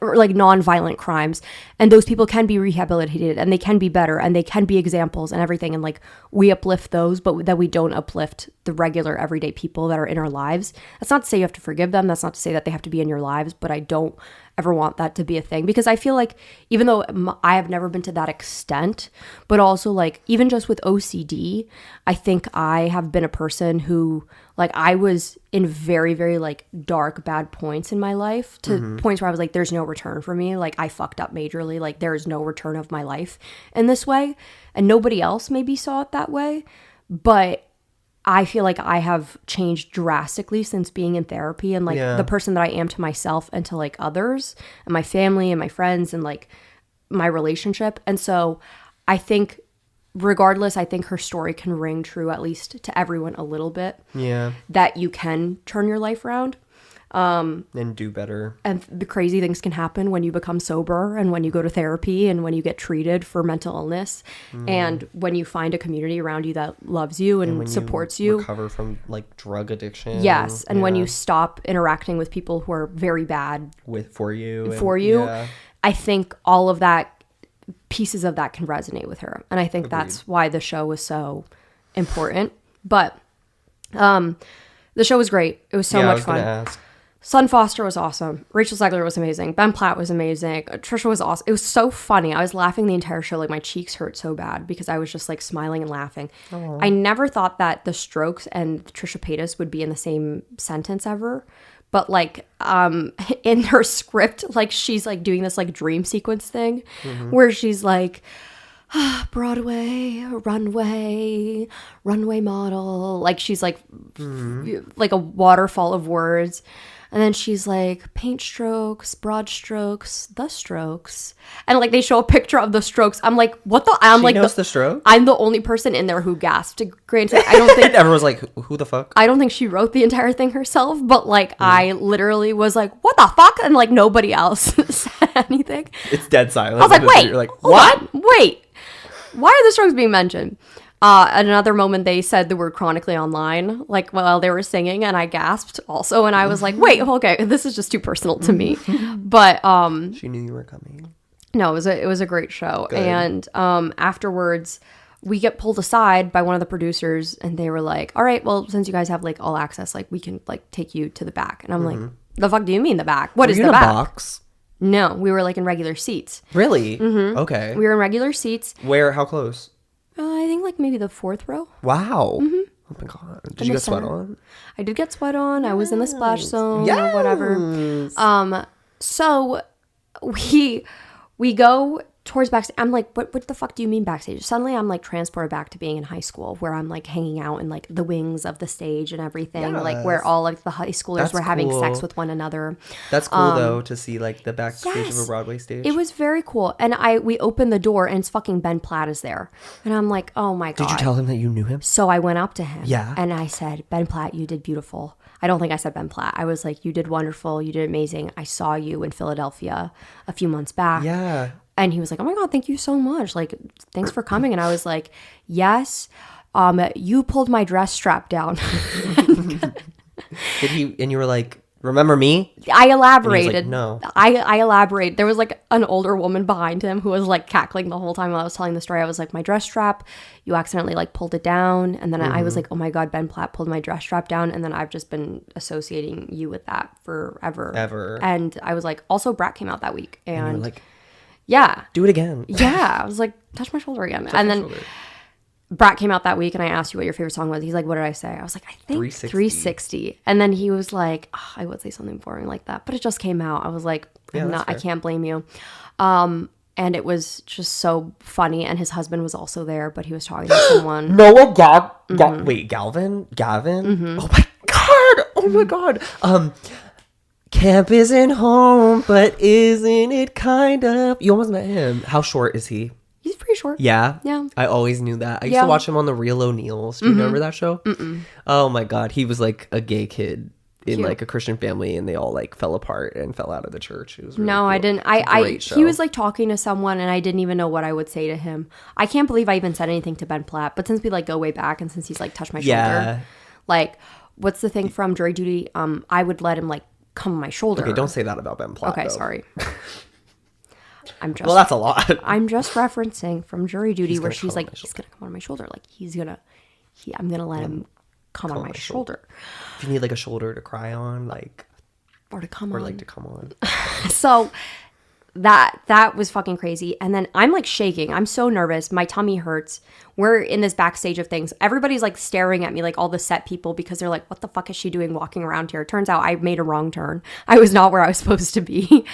or like non-violent crimes, and those people can be rehabilitated and they can be better and they can be examples and everything, and like we uplift those, but that we don't uplift the regular everyday people that are in our lives. That's not to say you have to forgive them, that's not to say that they have to be in your lives, but I don't ever want that to be a thing, because I feel like even though I have never been to that extent, but also like even just with OCD, I think I have been a person who like I was in very, very like dark, bad points in my life, to points where I was like, there's no return for me. Like I fucked up majorly. Like there is no return of my life in this way. And nobody else maybe saw it that way. But I feel like I have changed drastically since being in therapy, and like the person that I am to myself and to like others and my family and my friends and like my relationship. And so I think regardless, I think her story can ring true, at least to everyone a little bit. Yeah. That you can turn your life around.
And do better.
And the crazy things can happen when you become sober and when you go to therapy and when you get treated for mental illness and when you find a community around you that loves you and supports you.
Recover from like drug addiction.
Yes. And when you stop interacting with people who are very bad
for you.
I think all of that, pieces of that can resonate with her. And I think that's why the show was so important. But the show was great. It was so much fun. Sun Foster was awesome. Rachel Zegler was amazing. Ben Platt was amazing. Trisha was awesome. It was so funny. I was laughing the entire show. Like my cheeks hurt so bad because I was just like smiling and laughing. Aww. I never thought that The Strokes and Trisha Paytas would be in the same sentence ever. But like in her script, like she's like doing this like dream sequence thing where she's like, Broadway, runway model. Like she's like like a waterfall of words. And then she's like, paint strokes, broad strokes, the strokes. And like they show a picture of the strokes. I'm like, what the? I'm like,
knows the stroke?
I'm the only person in there who gasped. Granted, I don't think
everyone's like, who the fuck?
I don't think she wrote the entire thing herself, but like I literally was like, what the fuck? And like nobody else said anything.
It's dead silent.
I was like, wait,
you're like, what?
Wait, why are the strokes being mentioned? Another moment they said the word chronically online, like while they were singing, and I gasped also, and I was like, wait, okay, this is just too personal to me. But
she knew you were coming.
no, it was a great show.
Good.
And afterwards we get pulled aside by one of the producers, and they were like, all right, well, since you guys have like all access, like we can like take you to the back. And I'm like, the fuck do you mean the back? What is
you
the
in a
back?
box?
No, we were like in regular seats.
Really? Okay.
We were in regular seats.
Where? How close?
I think like maybe the 4th row.
Wow. Oh my god. Did you get sweat on?
I did get sweat on. I was in the splash zone or whatever. So we go towards backstage. I'm like, what the fuck do you mean backstage? Suddenly I'm like transported back to being in high school, where I'm like hanging out in like the wings of the stage and everything, like where all like the high schoolers were having sex with one another.
That's cool though, to see like the backstage of a Broadway stage.
It was very cool. And we opened the door, and it's fucking Ben Platt is there. And I'm like, oh my God.
Did you tell him that you knew him?
So I went up to him.
Yeah.
And I said, Ben Platt, you did beautiful. I don't think I said Ben Platt. I was like, you did wonderful. You did amazing. I saw you in Philadelphia a few months back.
Yeah.
And he was like, oh my God, thank you so much. Like, thanks for coming. And I was like, yes, you pulled my dress strap down.
Did he? And you were like, remember me?
I elaborated.
And he was like, no.
I elaborate. There was like an older woman behind him who was like cackling the whole time while I was telling the story. I was like, my dress strap, you accidentally like pulled it down. And then I was like, oh my God, Ben Platt pulled my dress strap down. And then I've just been associating you with that forever.
Ever.
And I was like, also Brat came out that week. And
you were like,
yeah.
do it again.
Yeah. I was like, touch my shoulder again. And then Brat came out that week, and I asked you what your favorite song was. He's like, what did I say? I was like, I think 360. And then he was like, oh, I would say something boring like that, but it just came out. I was like, I can't blame you. And it was just so funny. And his husband was also there, but he was talking to someone.
Noah wait, Gavin? Oh my God. Oh my God. Camp isn't home, but isn't it kind of? You almost met him. How short is he?
He's pretty short.
Yeah?
Yeah.
I always knew that. I used to watch him on The Real O'Neills. Do you remember that show? Oh my God. He was like a gay kid in like a Christian family, and they all like fell apart and fell out of the church. It was really cool.
I didn't. He was like talking to someone, and I didn't even know what I would say to him. I can't believe I even said anything to Ben Platt, but since we like go way back, and since he's like touched my shoulder, like what's the thing from Jury Duty? I would let him like come on my shoulder.
Okay, don't say that about Ben Platt.
Okay,
though.
sorry.
Well, that's a lot.
I'm just referencing from Jury Duty where she's like, he's gonna come on my shoulder. Like I'm gonna let him come on my shoulder.
If you need like a shoulder to cry on, like,
or to come on,
like to come on.
So that was fucking crazy. And then I'm like shaking. I'm so nervous. My tummy hurts. We're in this backstage of things. Everybody's like staring at me, like all the set people, because they're like, what the fuck is she doing walking around here? It turns out I made a wrong turn. I was not where I was supposed to be.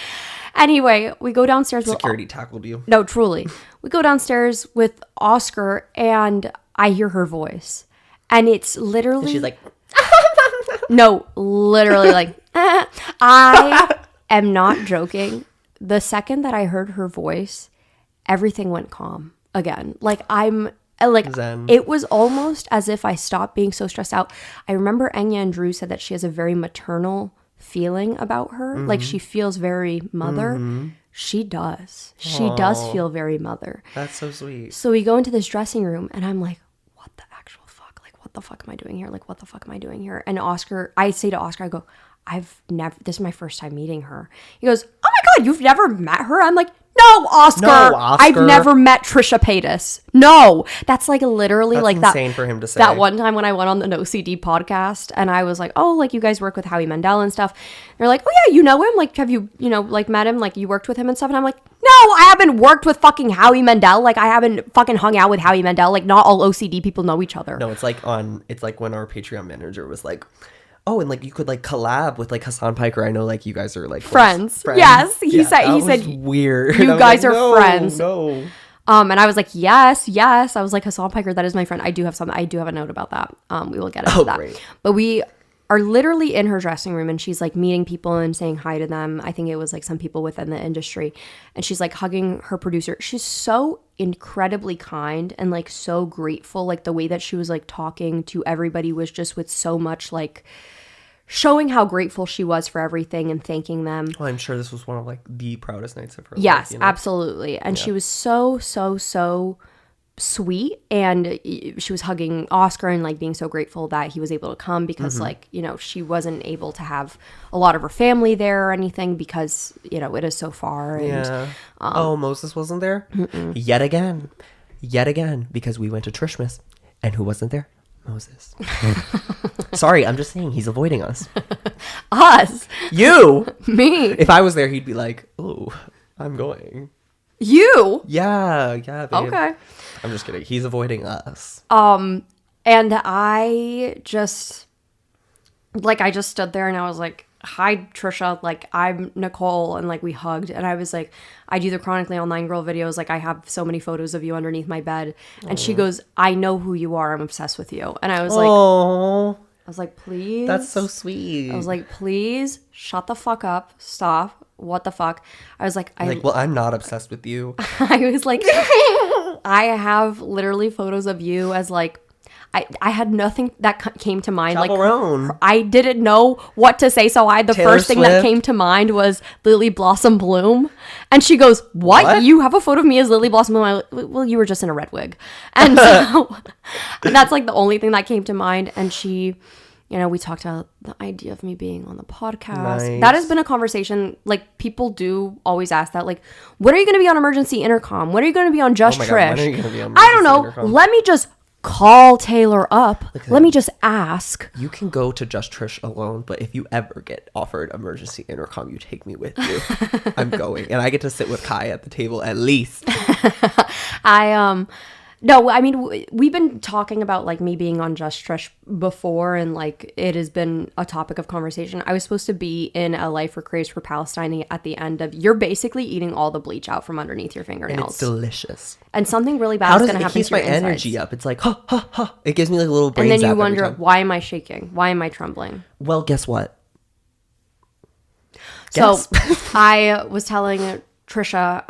Anyway, we go downstairs.
Security tackled you.
No, truly. We go downstairs with Oscar, and I hear her voice. And it's literally...
And she's like...
No, literally like... I am not joking. The second that I heard her voice, everything went calm again. Like
Zen.
It was almost as if I stopped being so stressed out. I remember Enya and Drew said that she has a very maternal feeling about her. Like she feels very mother. She does. She does feel very mother.
That's so sweet.
So we go into this dressing room, and I'm like, what the actual fuck? Like, what the fuck am I doing here? Like, what the fuck am I doing here? And I say to Oscar, I go, this is my first time meeting her. He goes, oh my God, you've never met her? I'm like, no, Oscar. I've never met Trisha Paytas. No. That's like literally
That's
like
insane for him to say.
That one time when I went on the No CD podcast, and I was like, oh, like you guys work with Howie Mandel and stuff. And they're like, oh yeah, you know him? Like, have you like met him? Like you worked with him and stuff? And I'm like, no, I haven't worked with fucking Howie Mandel. Like I haven't fucking hung out with Howie Mandel. Like not all OCD people know each other.
No, it's like when our Patreon manager was like, oh, and like you could like collab with like Hasan Piker. I know like you guys are like
friends. Yes, he said
weird.
You guys are friends.
No.
And I was like, yes. I was like, Hasan Piker, that is my friend. I do have a note about that. We will get into that. Great. But we are literally in her dressing room, and she's like meeting people and saying hi to them. I think it was like some people within the industry, and she's like hugging her producer. She's so incredibly kind and like so grateful. Like the way that she was like talking to everybody was just with so much like showing how grateful she was for everything and thanking them.
Well, I'm sure this was one of like the proudest nights of her life.
Yes, absolutely. And she was so sweet, and she was hugging Oscar and like being so grateful that he was able to come because like, you know, she wasn't able to have a lot of her family there or anything because, you know, it is so far. And,
Moses wasn't there yet again, because we went to Trishmas and who wasn't there? Moses. Sorry, I'm just saying he's avoiding us.
Us.
You.
Me.
If I was there, he'd be like, oh, I'm going.
You.
Yeah, babe.
Okay.
I'm just kidding. He's avoiding us.
And I just stood there and I was like, hi, Trisha. Like, I'm Nicole. And like, we hugged. And I was like, I do the Chronically Online Girl videos. Like, I have so many photos of you underneath my bed. And she goes, I know who you are. I'm obsessed with you. And I was like,
oh,
I was like, please.
that's so sweet.
I was like, please shut the fuck up. Stop. What the fuck? I was like,
well, I'm not obsessed with you.
I was like, I have literally photos of you as like, I had nothing that came to mind.
Chaperone.
Like, I didn't know what to say. So the
Taylor
first thing that
Swift.
came to mind was Lily Blossom Bloom. And she goes, what? You have a photo of me as Lily Blossom Bloom? I went, well, you were just in a red wig. And so that's like the only thing that came to mind. And she, you know, we talked about the idea of me being on the podcast.
Nice.
That has been a conversation. Like, people do always ask that. Like, when are you going to be on Emergency Intercom? When are you going to be on Just
Oh my
Trish?
God, when are you gonna be on
I don't
Emergency
know.
Intercom?
Let me just call Taylor up. Let me just ask.
You can go to Just Trish alone, but if you ever get offered Emergency Intercom, you take me with you. I'm going. And I get to sit with Kai at the table at least.
No, I mean, we've been talking about like me being on Just Trish before, and like it has been a topic of conversation. I was supposed to be in LA for Creators for Palestine at the end of, you're basically eating all the bleach out from underneath your fingernails.
And it's delicious.
And something really bad
How
is
does
going to
it
happen
keeps
to your
my energy
insides.
up? It's like, ha, ha, ha. It gives me like a little brain
And then
zap
you
every
wonder,
time.
why am I shaking? Why am I trembling?
Well, guess what?
So I was telling Trisha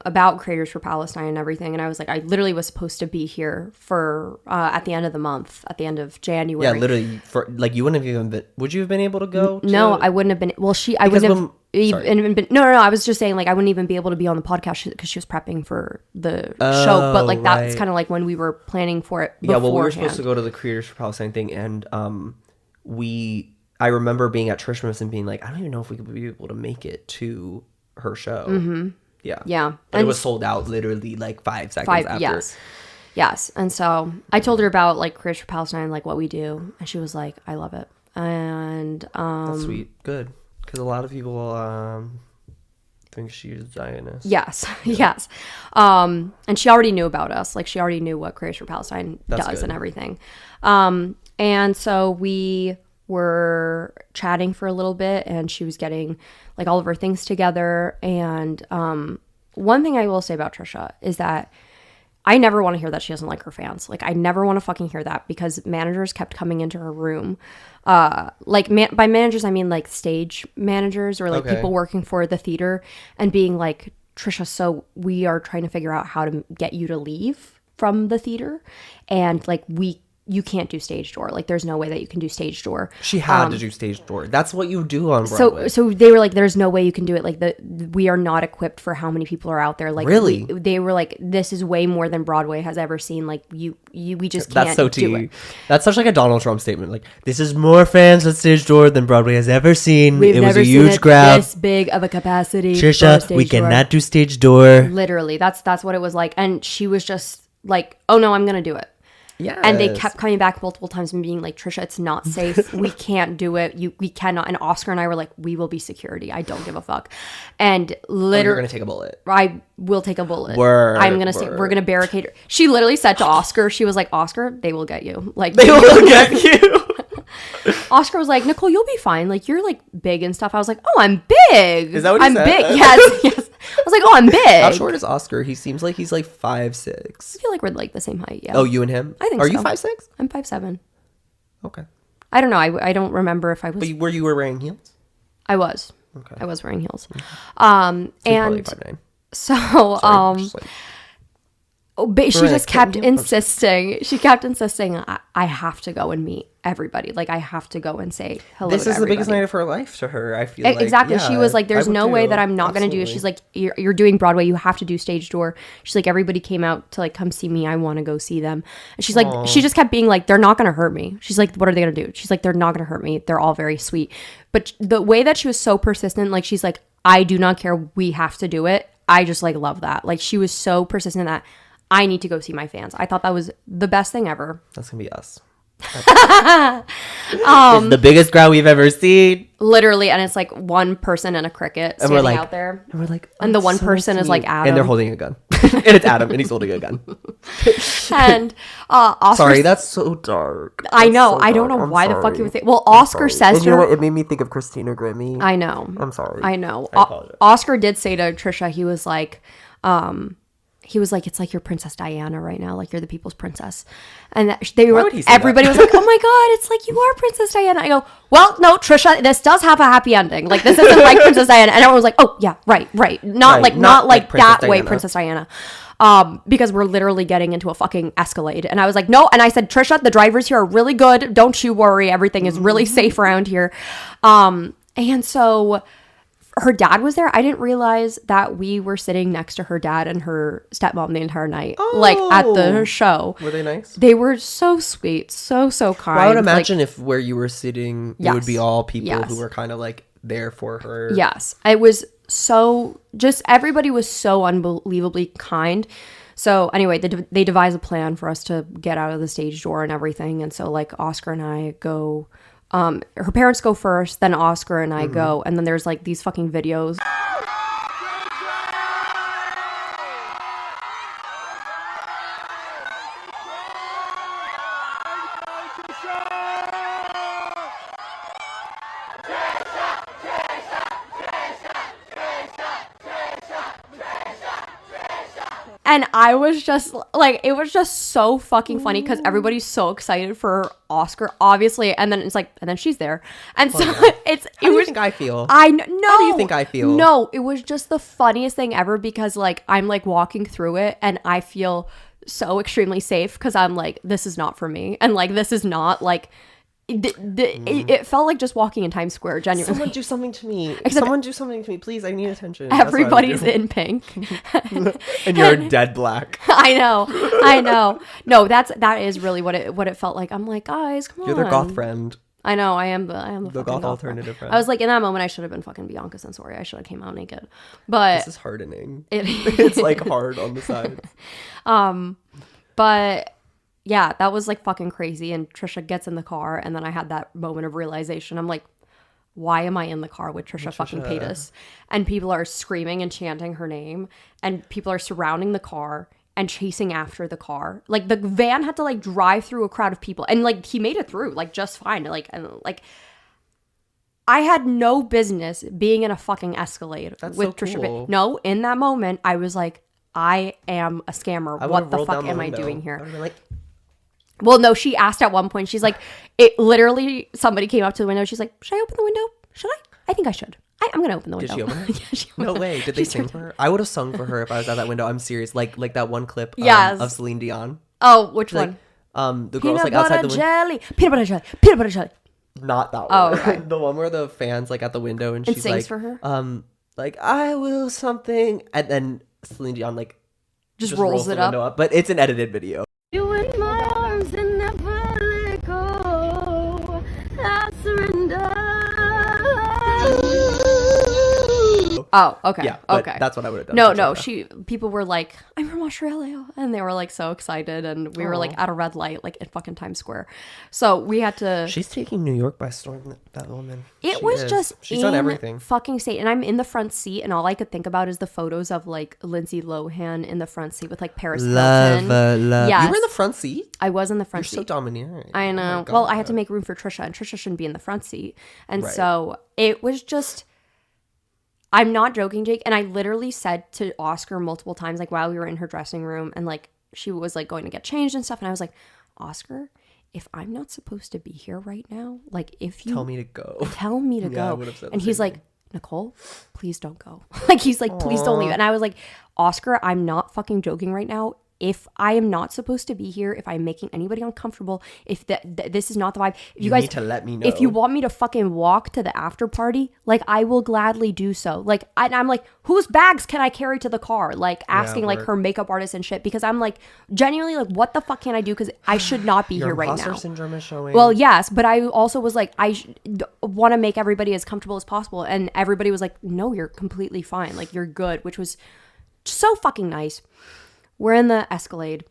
about Creators for Palestine and everything, and I was like, I literally was supposed to be here for at the end of the month, at the end of January.
Yeah, literally, for like, you wouldn't have even been. Would you have been able to go?
No, I wouldn't have been. Well, I wouldn't have even been. No. I was just saying, like, I wouldn't even be able to be on the podcast because she was prepping for the show. But like, that's
right.
kind of like when we were planning for it.
Yeah, well, we were
beforehand.
supposed to go to the Creators for Palestine thing, and I remember being at Trishmas and being like, I don't even know if we could be able to make it to her show. Mm-hmm. Yeah. But it was sold out literally like 5 seconds after.
Yes. And so I told her about like Creators for Palestine, like what we do, and she was like, I love it. And
that's sweet. Good. Because a lot of people think she's a Zionist.
Yes. And she already knew about us. Like, she already knew what Creators for Palestine does
good.
and everything. And so we were chatting for a little bit, and she was getting like all of her things together. And one thing I will say about Trisha is that I never want to hear that she doesn't like her fans. Like, I never want to fucking hear that, because managers kept coming into her room. By managers, I mean like stage managers or like people working for the theater, and being like, Trisha, so we are trying to figure out how to get you to leave from the theater. And like, you can't do stage door. Like, there's no way that you can do stage door.
She had to do stage door. That's what you do on Broadway.
So they were like, there's no way you can do it. Like, we are not equipped for how many people are out there. Like,
really?
They were like, this is way more than Broadway has ever seen. Like, we just can't
That's so
do it.
That's such like a Donald Trump statement. Like, this is more fans at stage door than Broadway has ever seen.
We've
it was
never
a
seen
huge crowd.
This big of a capacity.
Trisha, we cannot do stage door.
Literally, that's what it was like. And she was just like, oh no, I'm gonna do it.
Yeah.
And they kept coming back multiple times and being like, Trisha, it's not safe. We can't do it. We cannot. And Oscar and I were like, we will be security. I don't give a fuck. And literally,
you're gonna take a bullet.
I will take a bullet.
We're
gonna barricade her. She literally said to Oscar, she was like, Oscar, they will get you. Like,
They will get you.
Oscar was like, Nicole, you'll be fine. Like, you're like big and stuff. I was like, oh, I'm big.
Is that what he
I'm
said?
big. Yes. I was like, oh, I'm big.
How short is Oscar? He seems like he's like 5'6".
I feel like we're like the same height. Yeah.
Oh, you and him?
I think
Are
so.
you 5'6"?
I'm 5'7".
Okay.
I don't know. I don't remember if I was.
But you were wearing heels?
I was.
Okay.
I was wearing heels.
So you're
And
probably 5'9".
so
Sorry, just like-
Oh, but she
Right,
just
can
kept
you-
insisting. She kept insisting, I have to go and meet everybody. Like, I have to go and say hello
This
to
is the biggest
everybody.
night of her life to her. I feel like
Exactly. She was like, there's
I would
no way
too.
that I'm not going to do it.
Absolutely.
She's like, you're doing Broadway. You have to do stage door. She's like, everybody came out to like come see me. I want to go see them. And she's like, she just kept being like, they're not going to hurt me. She's like, what are they going to do? She's like, they're not going to hurt me. They're all very sweet. But the way that she was so persistent, like, she's like, I do not care. We have to do it. I just like love that. Like, she was so persistent that I need to go see my fans. I thought that was the best thing ever.
That's gonna be us. It's the biggest crowd we've ever seen.
Literally, and it's like one person and a cricket
And we're
standing
like,
out there.
And we're like,
And the one
so
person is
sweet.
like Adam.
And they're holding a gun. And it's Adam, and he's holding a gun.
And Oscar.
Sorry, that's so dark.
I
That's
know.
so
I don't
dark.
know
I'm
why the fuck
sorry.
you would think. Well, Oscar says
And
to
you know
her.
what? It made me think of Christina Grimmie.
I know.
I'm sorry.
I know.
I apologize.
Oscar did say to Trisha, he was like, it's like you're Princess Diana right now, like you're the people's princess. And they were,
would he say
everybody was like, oh my god, it's like you are Princess Diana. I go, well, no, Trisha, this does have a happy ending. Like, this isn't like Princess Diana. And everyone was like, oh yeah, right. Not
Right,
like
not like Princess
that way,
Diana.
Princess Diana. Because we're literally getting into a fucking Escalade. And I was like, no. And I said, Trisha, the drivers here are really good. Don't you worry. Everything is really safe around here. And so her dad was there. I didn't realize that we were sitting next to her dad and her stepmom the entire night, like at the show.
Were they nice?
They were so sweet, so kind.
Well, I would
Like,
imagine if where you were sitting, it would
Yes.
be all people
Yes.
who were kind of like there for her.
yes, it was so just everybody was so unbelievably kind. So anyway, they devised a plan for us to get out of the stage door and everything. And so like Oscar and I go. Her parents go first, then Oscar and I go, and then there's like these fucking videos. And I was just like, it was just so fucking funny because everybody's so excited for Oscar, obviously. And then it's like, and then she's there. And so it
How do you
was,
think I feel?
I know.
How do you think I feel?
No, it was just the funniest thing ever because like I'm like walking through it and I feel so extremely safe because I'm like, this is not for me. And like, this is not like, it felt like just walking in Times Square, genuinely.
Someone do something to me.
Except-
Someone do something to me, please. I need attention. That's what I would
Everybody's
do.
in pink.
And you're dead black.
I know. No, that is really what it felt like. I'm like, guys, come on.
You're their goth friend.
I know. I am the fucking
goth
goth
alternative friend.
I was like, in that moment, I should have been fucking Bianca Sensori. I should have came out naked. But
This is hardening.
it,
It's like hard on the sides.
but yeah, that was like fucking crazy. And Trisha gets in the car, and then I had that moment of realization. I'm like, why am I in the car with Trisha fucking Paytas? And people are screaming and chanting her name, and people are surrounding the car and chasing after the car. Like the van had to like drive through a crowd of people, and like he made it through like just fine. Like I had no business being in a fucking Escalade
That's
with
so
Trisha.
cool.
No, in that moment, I was like, I am a scammer.
I
What
would've
the
rolled
fuck
down the
am I
window.
doing
I
here?
would've been like,
Well, no, she asked at one point, she's like, it literally, somebody came up to the window. She's like, should I open the window? Should I? I think I should. I'm going to open the window.
Did she open it?
Yeah, she
no
opened it.
way. Did they sing for her? I would have sung for her if I was at that window. I'm serious. Like that one clip
Yes.
of Celine Dion.
Oh, which
Like,
one?
the girl's
Peanut
like outside
butter
the window.
jelly. Peanut butter jelly. Peanut butter jelly.
Not that one.
Oh, okay.
The one where the fans like at the window and
And
she's
sings
like,
for her?
like I will something, and then Celine Dion like
Just rolls
the
it up.
window But it's an edited video.
You in my arms and never let go. I surrender.
Oh, okay.
Yeah, but
okay.
that's what I would have done.
No,
for
no.
Trisha.
People were like, I'm from Australia. And they were like so excited. And we were like at a red light, like in fucking Times Square. So we had to.
She's taking New York by storm. That woman.
It
She
was
is.
just
She's done everything.
fucking state, and I'm in the front seat, and all I could think about is the photos of like Lindsay Lohan in the front seat with like Paris Hilton.
Love.
Yes,
You were in the front seat.
I was in the
You're
front
so
seat.
domineering.
I
Oh my
know. Well, I had
God.
to make room for Trisha, and Trisha shouldn't be in the front seat, and
Right.
so it was just. I'm not joking, Jake, and I literally said to Oscar multiple times, like while we were in her dressing room, and like she was like going to get changed and stuff, and I was like, Oscar, if I'm not supposed to be here right now, like if you
Tell me to go.
tell me to
Yeah, I
go.
would've said the
And he's
same
like, Nicole, please don't go. Like he's like, please don't leave. And I was like, Oscar, I'm not fucking joking right now. if I am not supposed to be here, if I'm making anybody uncomfortable, if this is not the vibe, if
You
guys
need to let me know.
If you want me to fucking walk to the after party, like I will gladly do so. Like I'm like, whose bags can I carry to the car? Like asking like her makeup artist and shit, because I'm like genuinely like, what the fuck can I do? Because I should not be here right now.
Imposter syndrome is showing.
Well, yes, but I also was like, I want to make everybody as comfortable as possible, and everybody was like, no, you're completely fine, like you're good, which was so fucking nice. We're in the Escalade.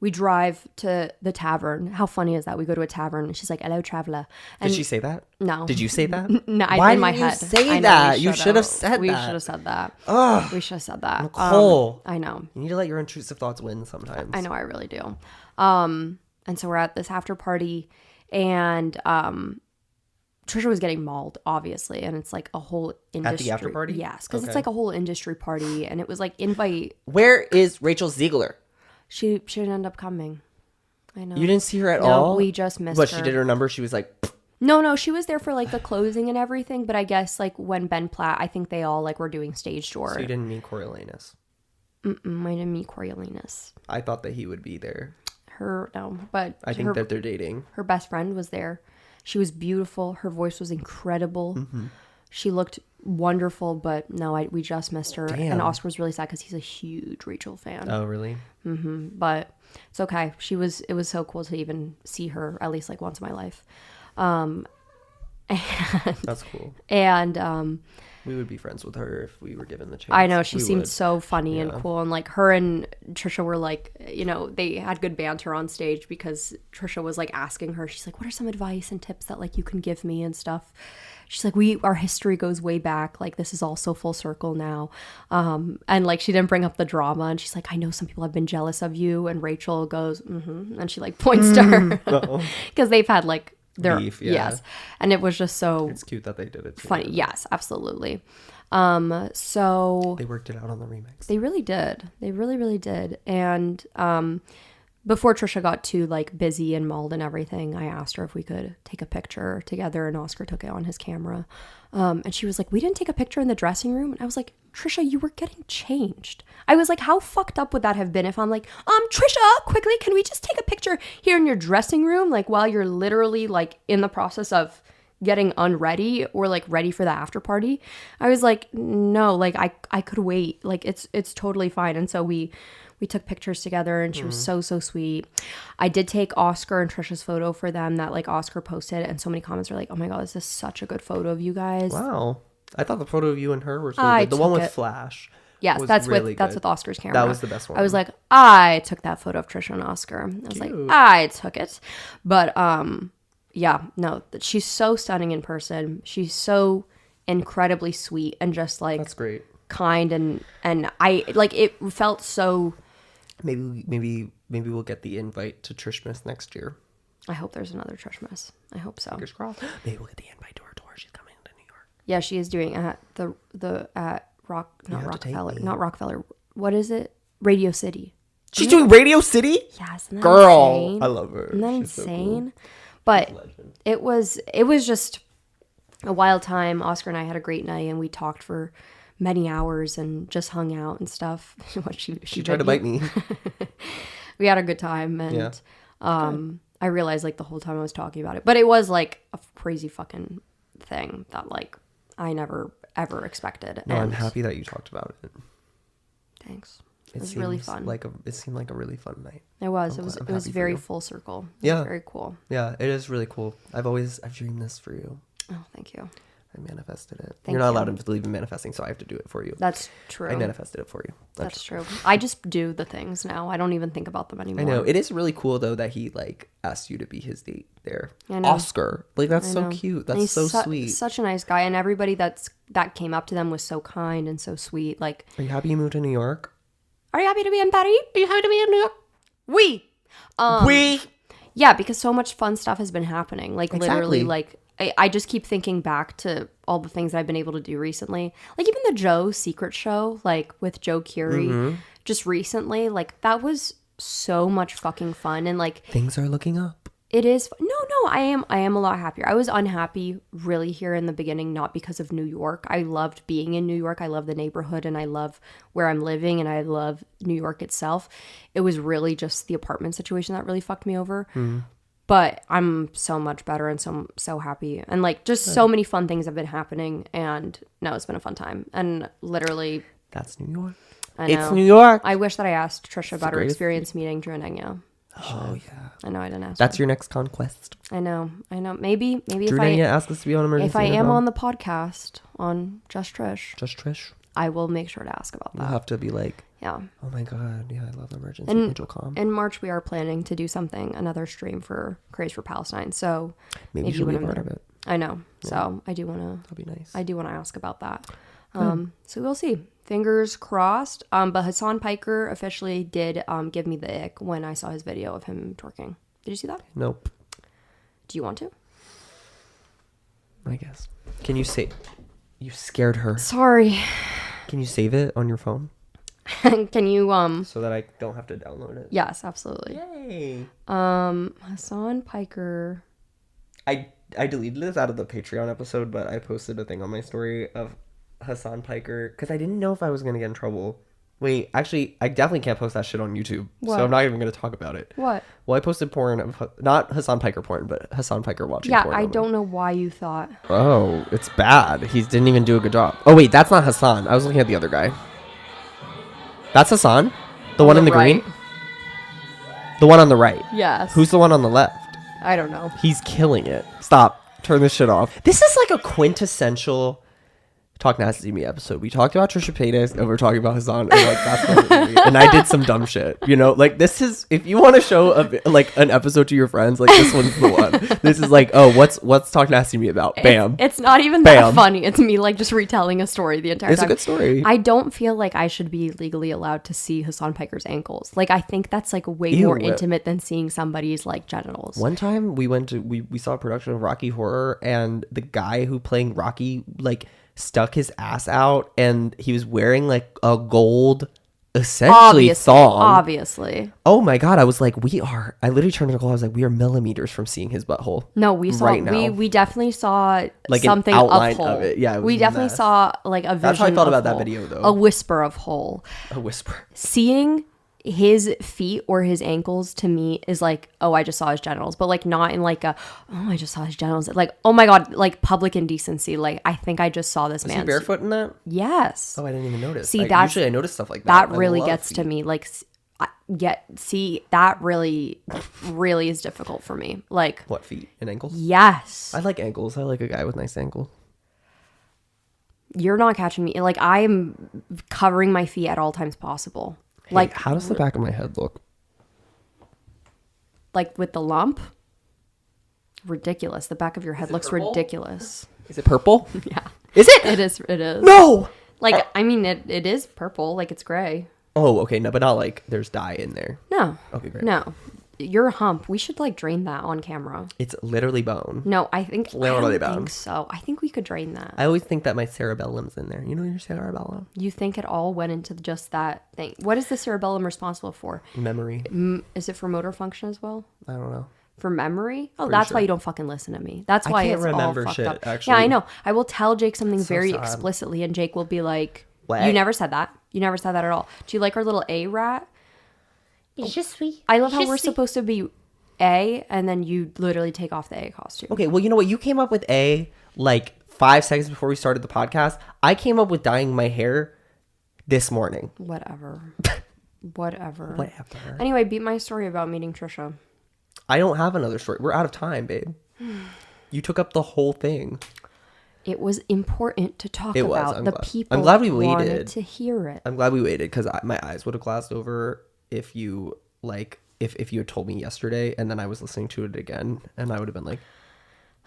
We drive to the tavern. How funny is that? We go to a tavern and she's like, hello, traveler. And
did she say that?
No.
Did you say that?
No,
Why
in my
didn't you
head.
say that? You should have said
We
that.
should have said that.
Ugh.
We should have said that.
Nicole.
I know.
You need to let your intrusive thoughts win sometimes.
I know, I really do. And so we're at this after party, and Trisha was getting mauled, obviously, and it's like a whole industry.
At the after party?
Yes, because it's like a whole industry party, and it was like invite.
Where is Rachel Ziegler?
She didn't end up coming. I know.
You didn't see her at
No,
all?
we just missed
But
her.
she did her number. She was like...
No, she was there for like the closing and everything, but I guess like when Ben Platt, I think they all like were doing stage door.
So you didn't meet Coriolanus?
I didn't meet Coriolanus.
I thought that he would be there.
But
I think that they're dating.
Her best friend was there. She was beautiful. Her voice was incredible.
Mm-hmm.
She looked wonderful, but no, we just missed her.
Damn.
And Oscar was really sad because he's a huge Rachel fan.
Oh, really?
But it's okay. It was so cool to even see her at least like once in my life.
That's cool.
And
We would be friends with her if we were given the chance.
I know, she
We
seemed
would.
so funny and cool, and like her and Trisha were like, you know, they had good banter on stage because Trisha was like asking her, she's like, what are some advice and tips that like you can give me and stuff. She's like, our history goes way back, like this is all so full circle now. And like she didn't bring up the drama, and she's like, I know some people have been jealous of you, and Rachel goes and she like points to her because they've had like their
beef, yeah.
yes, and it was just so
It's cute that they did it.
funny. Yes, absolutely. So
They worked it out on the remix.
they really did. They really, really did. And before Trisha got too like busy and mauled and everything, I asked her if we could take a picture together, and Oscar took it on his camera. And she was like, we didn't take a picture in the dressing room. And I was like, Trisha, you were getting changed. I was like, how fucked up would that have been if I'm like, Trisha, quickly, can we just take a picture here in your dressing room? Like while you're literally like in the process of getting unready or like ready for the after party. I was like, no, like I could wait. Like it's totally fine. And so we took pictures together, and she was so sweet. I did take Oscar and Trisha's photo for them that like Oscar posted, and so many comments were like, oh my god, this is such a good photo of you guys.
Wow. I thought the photo of you and her was
I
really good. The one
took
with
it.
Flash.
Yes,
was
that's
really
that's
good.
with Oscar's camera.
That was the best one.
I was like, I took that photo of Trisha and Oscar. I was like, I took it. But yeah, no, she's so stunning in person. She's so incredibly sweet and just like
That's great.
kind, and I like it felt so.
Maybe we'll get the invite to Trishmas next year.
I hope there's another Trishmas. I hope so.
Fingers crossed. Maybe we'll get the invite to her tour. She's coming to New York.
Yeah, she is doing at the at not Rockefeller. What is it? Radio City.
She's doing Radio City?
Yes, isn't that
Girl,
insane?
I love her.
Isn't that
She's so cool.
insane? But it was just a wild time. Oscar and I had a great night, and we talked for many hours and just hung out and stuff. she
tried to bite me.
We had a good time, and
Yeah.
I realized like the whole time I was talking about it, but it was like a crazy fucking thing that like I never ever expected.
No, I'm
And
happy that you talked about it.
Thanks. It was really
seems
fun.
It seemed like a really fun night.
It was.
I'm
It was
happy for
very
you.
full circle. It was
Yeah.
very cool.
Yeah, it is really cool. I've dreamed this for you.
Oh, thank you.
I manifested it.
Thank
You're not
you.
allowed to believe in manifesting, so I have to do it for you.
That's true.
I manifested it for you.
That's true. I just do the things now. I don't even think about them anymore.
I know. It is really cool though that he like asked you to be his date there.
I know.
Oscar. Like that's
I
so
know.
cute.
And
That's
he's
so sweet.
Such a nice guy, and everybody that came up to them was so kind and so sweet. Like,
Are you happy you moved to New York?
are you happy to be in Paris? Are you happy to be in New York? We. Yeah, because so much fun stuff has been happening. Like literally,
Exactly.
like I just keep thinking back to all the things that I've been able to do recently. Like even the Joe Secret Show, like with Joe Curie,
Mm-hmm.
just recently, like that was so much fucking fun. And like
Things are looking up.
it is. No, no, I am a lot happier. I was unhappy really here in the beginning, not because of New York. I loved being in New York. I love the neighborhood and I love where I'm living and I love New York itself. It was really just the apartment situation that really fucked me over. But I'm so much better and so happy. And like just so many fun things have been happening. And no, it's been a fun time. And literally.
That's New York.
I know.
It's New York.
I wish that I asked Trisha about her
greatest
experience meeting Drew and Enya.
Oh, yeah.
I know I didn't ask
That's
her.
your next conquest.
I know. Maybe
Drew
if
and
I
Enya ask us to be on Emergency
if I am
Intercom.
on the podcast on Just Trish,
Just Trish.
I will make sure to ask about
We'll
that.
have to be like,
Yeah.
oh my God, yeah, I love Emergency
And
Intercom.
in March we are planning to do another stream for Craze for Palestine. So
Maybe she'll be a
when I'm
part of
there-
it.
I know. So I do want to.
That'll be nice.
I do want to ask about that. So we'll see. Fingers crossed. But Hasan Piker officially did give me the ick when I saw his video of him twerking. Did you see that?
Nope.
Do you want to?
I guess. Can you say... You scared her.
Sorry.
Can you save it on your phone?
Can you
So that I don't have to download it?
Yes, absolutely.
Yay.
Hasan Piker.
I deleted this out of the Patreon episode, but I posted a thing on my story of Hasan Piker because I didn't know if I was going to get in trouble. Wait, actually, I definitely can't post that shit on YouTube.
What?
So I'm not even going to talk about it.
What?
Well, I posted porn of, not Hasan Piker porn, but Hasan Piker watching
Yeah,
porn.
I
of him.
don't know why you thought.
Oh, it's bad. He didn't even do a good job. Oh, wait, that's not Hasan. I was looking at the other guy. That's Hasan? The one in the
right.
green? The one on the right.
Yes.
Who's the one on the left?
I don't know.
He's killing it. Stop. Turn this shit off. This is like a quintessential Talk Nasty to Me episode. We talked about Trisha Paytas and we're talking about Hasan and like that's the movie. And I did some dumb shit. You know, like this is if you want to show like an episode to your friends, like this one's the one. This is like, oh, what's Talk Nasty to Me about? Bam.
It's not even
Bam.
that funny. It's me like just retelling a story the entire
It's
time.
a good story.
I don't feel like I should be legally allowed to see Hasan Piker's ankles. Like I think that's like way
Ew.
more intimate than seeing somebody's like genitals.
One time we went to we saw a production of Rocky Horror and the guy who playing Rocky like stuck his ass out and he was wearing like a gold essentially thong.
Obviously.
Oh my God. I was like, I literally turned to Nicole. I was like, we are millimeters from seeing his butthole.
No, we saw
right now.
we definitely saw
Like an
something
outline
of hole.
of it. Yeah, it was
we
a
definitely
mess.
saw like a vision.
That's how I felt
of
about that
hole.
video, though.
A whisper of hole.
A whisper.
Seeing his feet or his ankles to me is like, oh, I just saw his genitals, but like not in like a, oh, I just saw his genitals. Like, oh my God, like public indecency. Like, I think I just saw this
Is
man.
he barefoot in that?
Yes.
Oh, I didn't even notice.
See,
usually I notice stuff like that.
That
I
really
love
gets to
feet.
me. Like, that really is difficult for me. Like,
What, feet and ankles?
yes.
I like ankles. I like a guy with nice ankles.
You're not catching me. Like, I am covering my feet at all times possible.
Like, how does the back of my head look?
Like with the lump, ridiculous. The back of your head looks
purple?
ridiculous.
Is it purple?
Yeah,
Is it?
it is. It is.
No.
Like, I mean, it is purple. Like, it's gray.
Oh, okay. No, but not like there's dye in there.
No.
Okay, great.
No. Your hump. We should like drain that on camera.
It's literally bone.
No, I think.
Literally
I don't
bone.
think so. I think we could drain that.
I always think that my cerebellum's in there. You know your cerebellum?
You think it all went into just that thing? What is the cerebellum responsible for?
Memory.
Is it for motor function as well?
I don't know.
For memory? Oh,
Pretty
that's
sure.
why you don't fucking listen to me. That's why
can't
it's
remember
all fucked
shit,
up.
actually.
Yeah, I know. I will tell Jake something
So
very
sad.
explicitly, and Jake will be like,
What?
"You never said that. You never said that at all." Do you like our little A rat?
It's just sweet.
I love how we're supposed to be A, and then you literally take off the A costume.
Okay, well, you know what? You came up with A like 5 seconds before we started the podcast. I came up with dyeing my hair this morning.
Whatever. Whatever.
Whatever.
Anyway, beat my story about meeting Trisha.
I don't have another story. We're out of time, babe. You took up the whole thing.
It was important to talk
It was.
about.
I'm
the
glad.
people
I'm glad we
wanted
waited.
to hear it.
I'm glad we waited because my eyes would have glassed over if you like if you had told me yesterday and then I was listening to it again and I would have been like,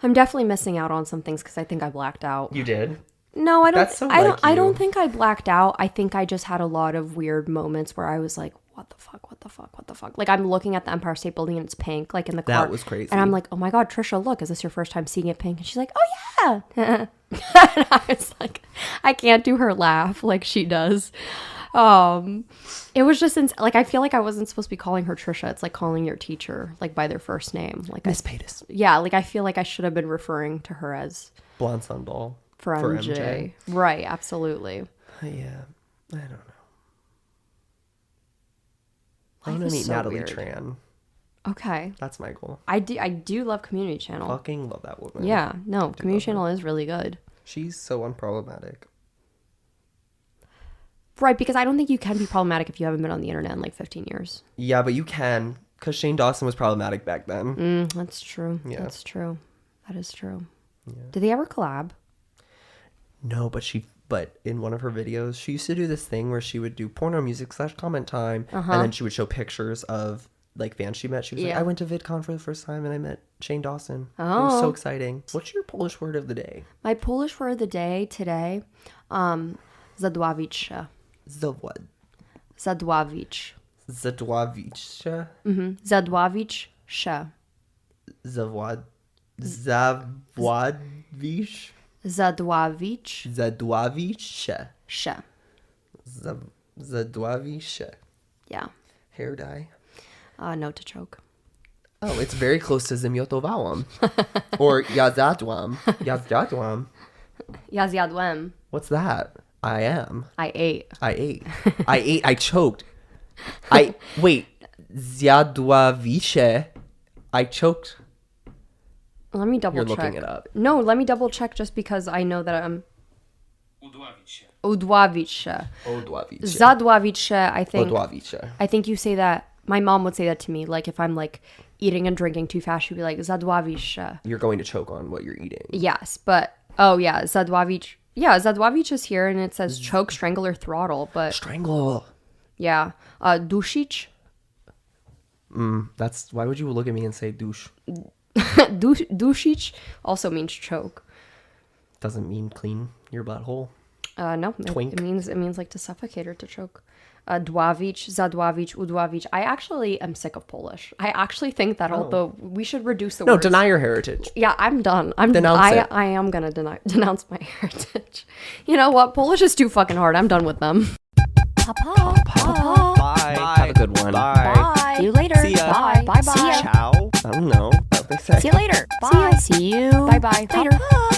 I'm definitely missing out on some things because I think I blacked out.
you did?
No, I don't.
That's so
I don't.
like
I
you.
don't think I blacked out. I think I just had a lot of weird moments where I was like, "What the fuck? What the fuck? What the fuck?" Like I'm looking at the Empire State Building and it's pink, like in the car.
That was crazy.
And I'm like, "Oh my god, Trisha, look! Is this your first time seeing it pink?" And she's like, "Oh yeah." And I was like, I can't do her laugh like she does. It was just like I feel like I wasn't supposed to be calling her Trisha. It's like calling your teacher like by their first name. Like
Miss Paytas.
yeah, like I feel like I should have been referring to her as
Blonde Sunball.
for MJ. Right, absolutely.
Yeah, I don't know. I
Life
want to
is
meet
so
Natalie
weird.
Tran.
Okay.
That's my goal.
I do love Community Channel.
Fucking love that woman.
Yeah, no, Community
love her.
Channel is really good.
She's so unproblematic.
Right, because I don't think you can be problematic if you haven't been on the internet in like 15 years.
Yeah, but you can, because Shane Dawson was problematic back then.
That's true.
Yeah.
That's true. That is true. Did they ever collab?
No, but in one of her videos, she used to do this thing where she would do porno music / comment time, and then she would show pictures of like fans she met. She was like,
Yeah.
I went to VidCon for the first time and I met Shane Dawson. It was so exciting. What's your Polish word of the day?
My Polish word of the day today, zadławić.
Zawad.
Zadławić.
Zadławić.
Zadławić się.
Zawad. Zawładwisz.
Zadławić
Zadławić się.
się.
Zadławić się.
Yeah.
Hair dye.
No to choke.
Oh, it's very close to zamiotowałam. Or ja zjadłam. Ja zjadłam.
Ja zjadłem.
What's that? I am.
I ate.
I ate. I ate. I choked. Wait. Zjadławicie. I choked.
Let me double
You're
check.
looking it up.
No, let me double check just because I know that I'm...
Udławić się.
Udławić się.
Odławicie.
Zadławić się,
Odławicie.
I think you say that... My mom would say that to me. Like if I'm like eating and drinking too fast, she'd be like, zadławić się.
You're going to choke on what you're eating.
Yes, but... Oh yeah, zadławić... Yeah, zadławić is here and it says choke, strangle, or throttle, but...
Strangle.
Yeah. Dusić?
That's why would you look at me and say douche?
Dusić also means choke.
Doesn't mean clean your butthole.
No,
Twink.
it means like to suffocate or to choke. Dławić, zadławić, udławić. I actually am sick of Polish. I actually think that although we should reduce the
No,
words.
deny your heritage.
Yeah, I'm done.
Denounce it.
I am gonna denounce my heritage. You know what? Polish is too fucking hard. I'm done with them.
Bye. Have a good one.
Bye.
See you later.
See ya.
Bye. Bye.
See ya.
See ya.
Ciao. I don't know. What they say.
See you later. Bye. See you.
Bye bye.
Later.
Bye.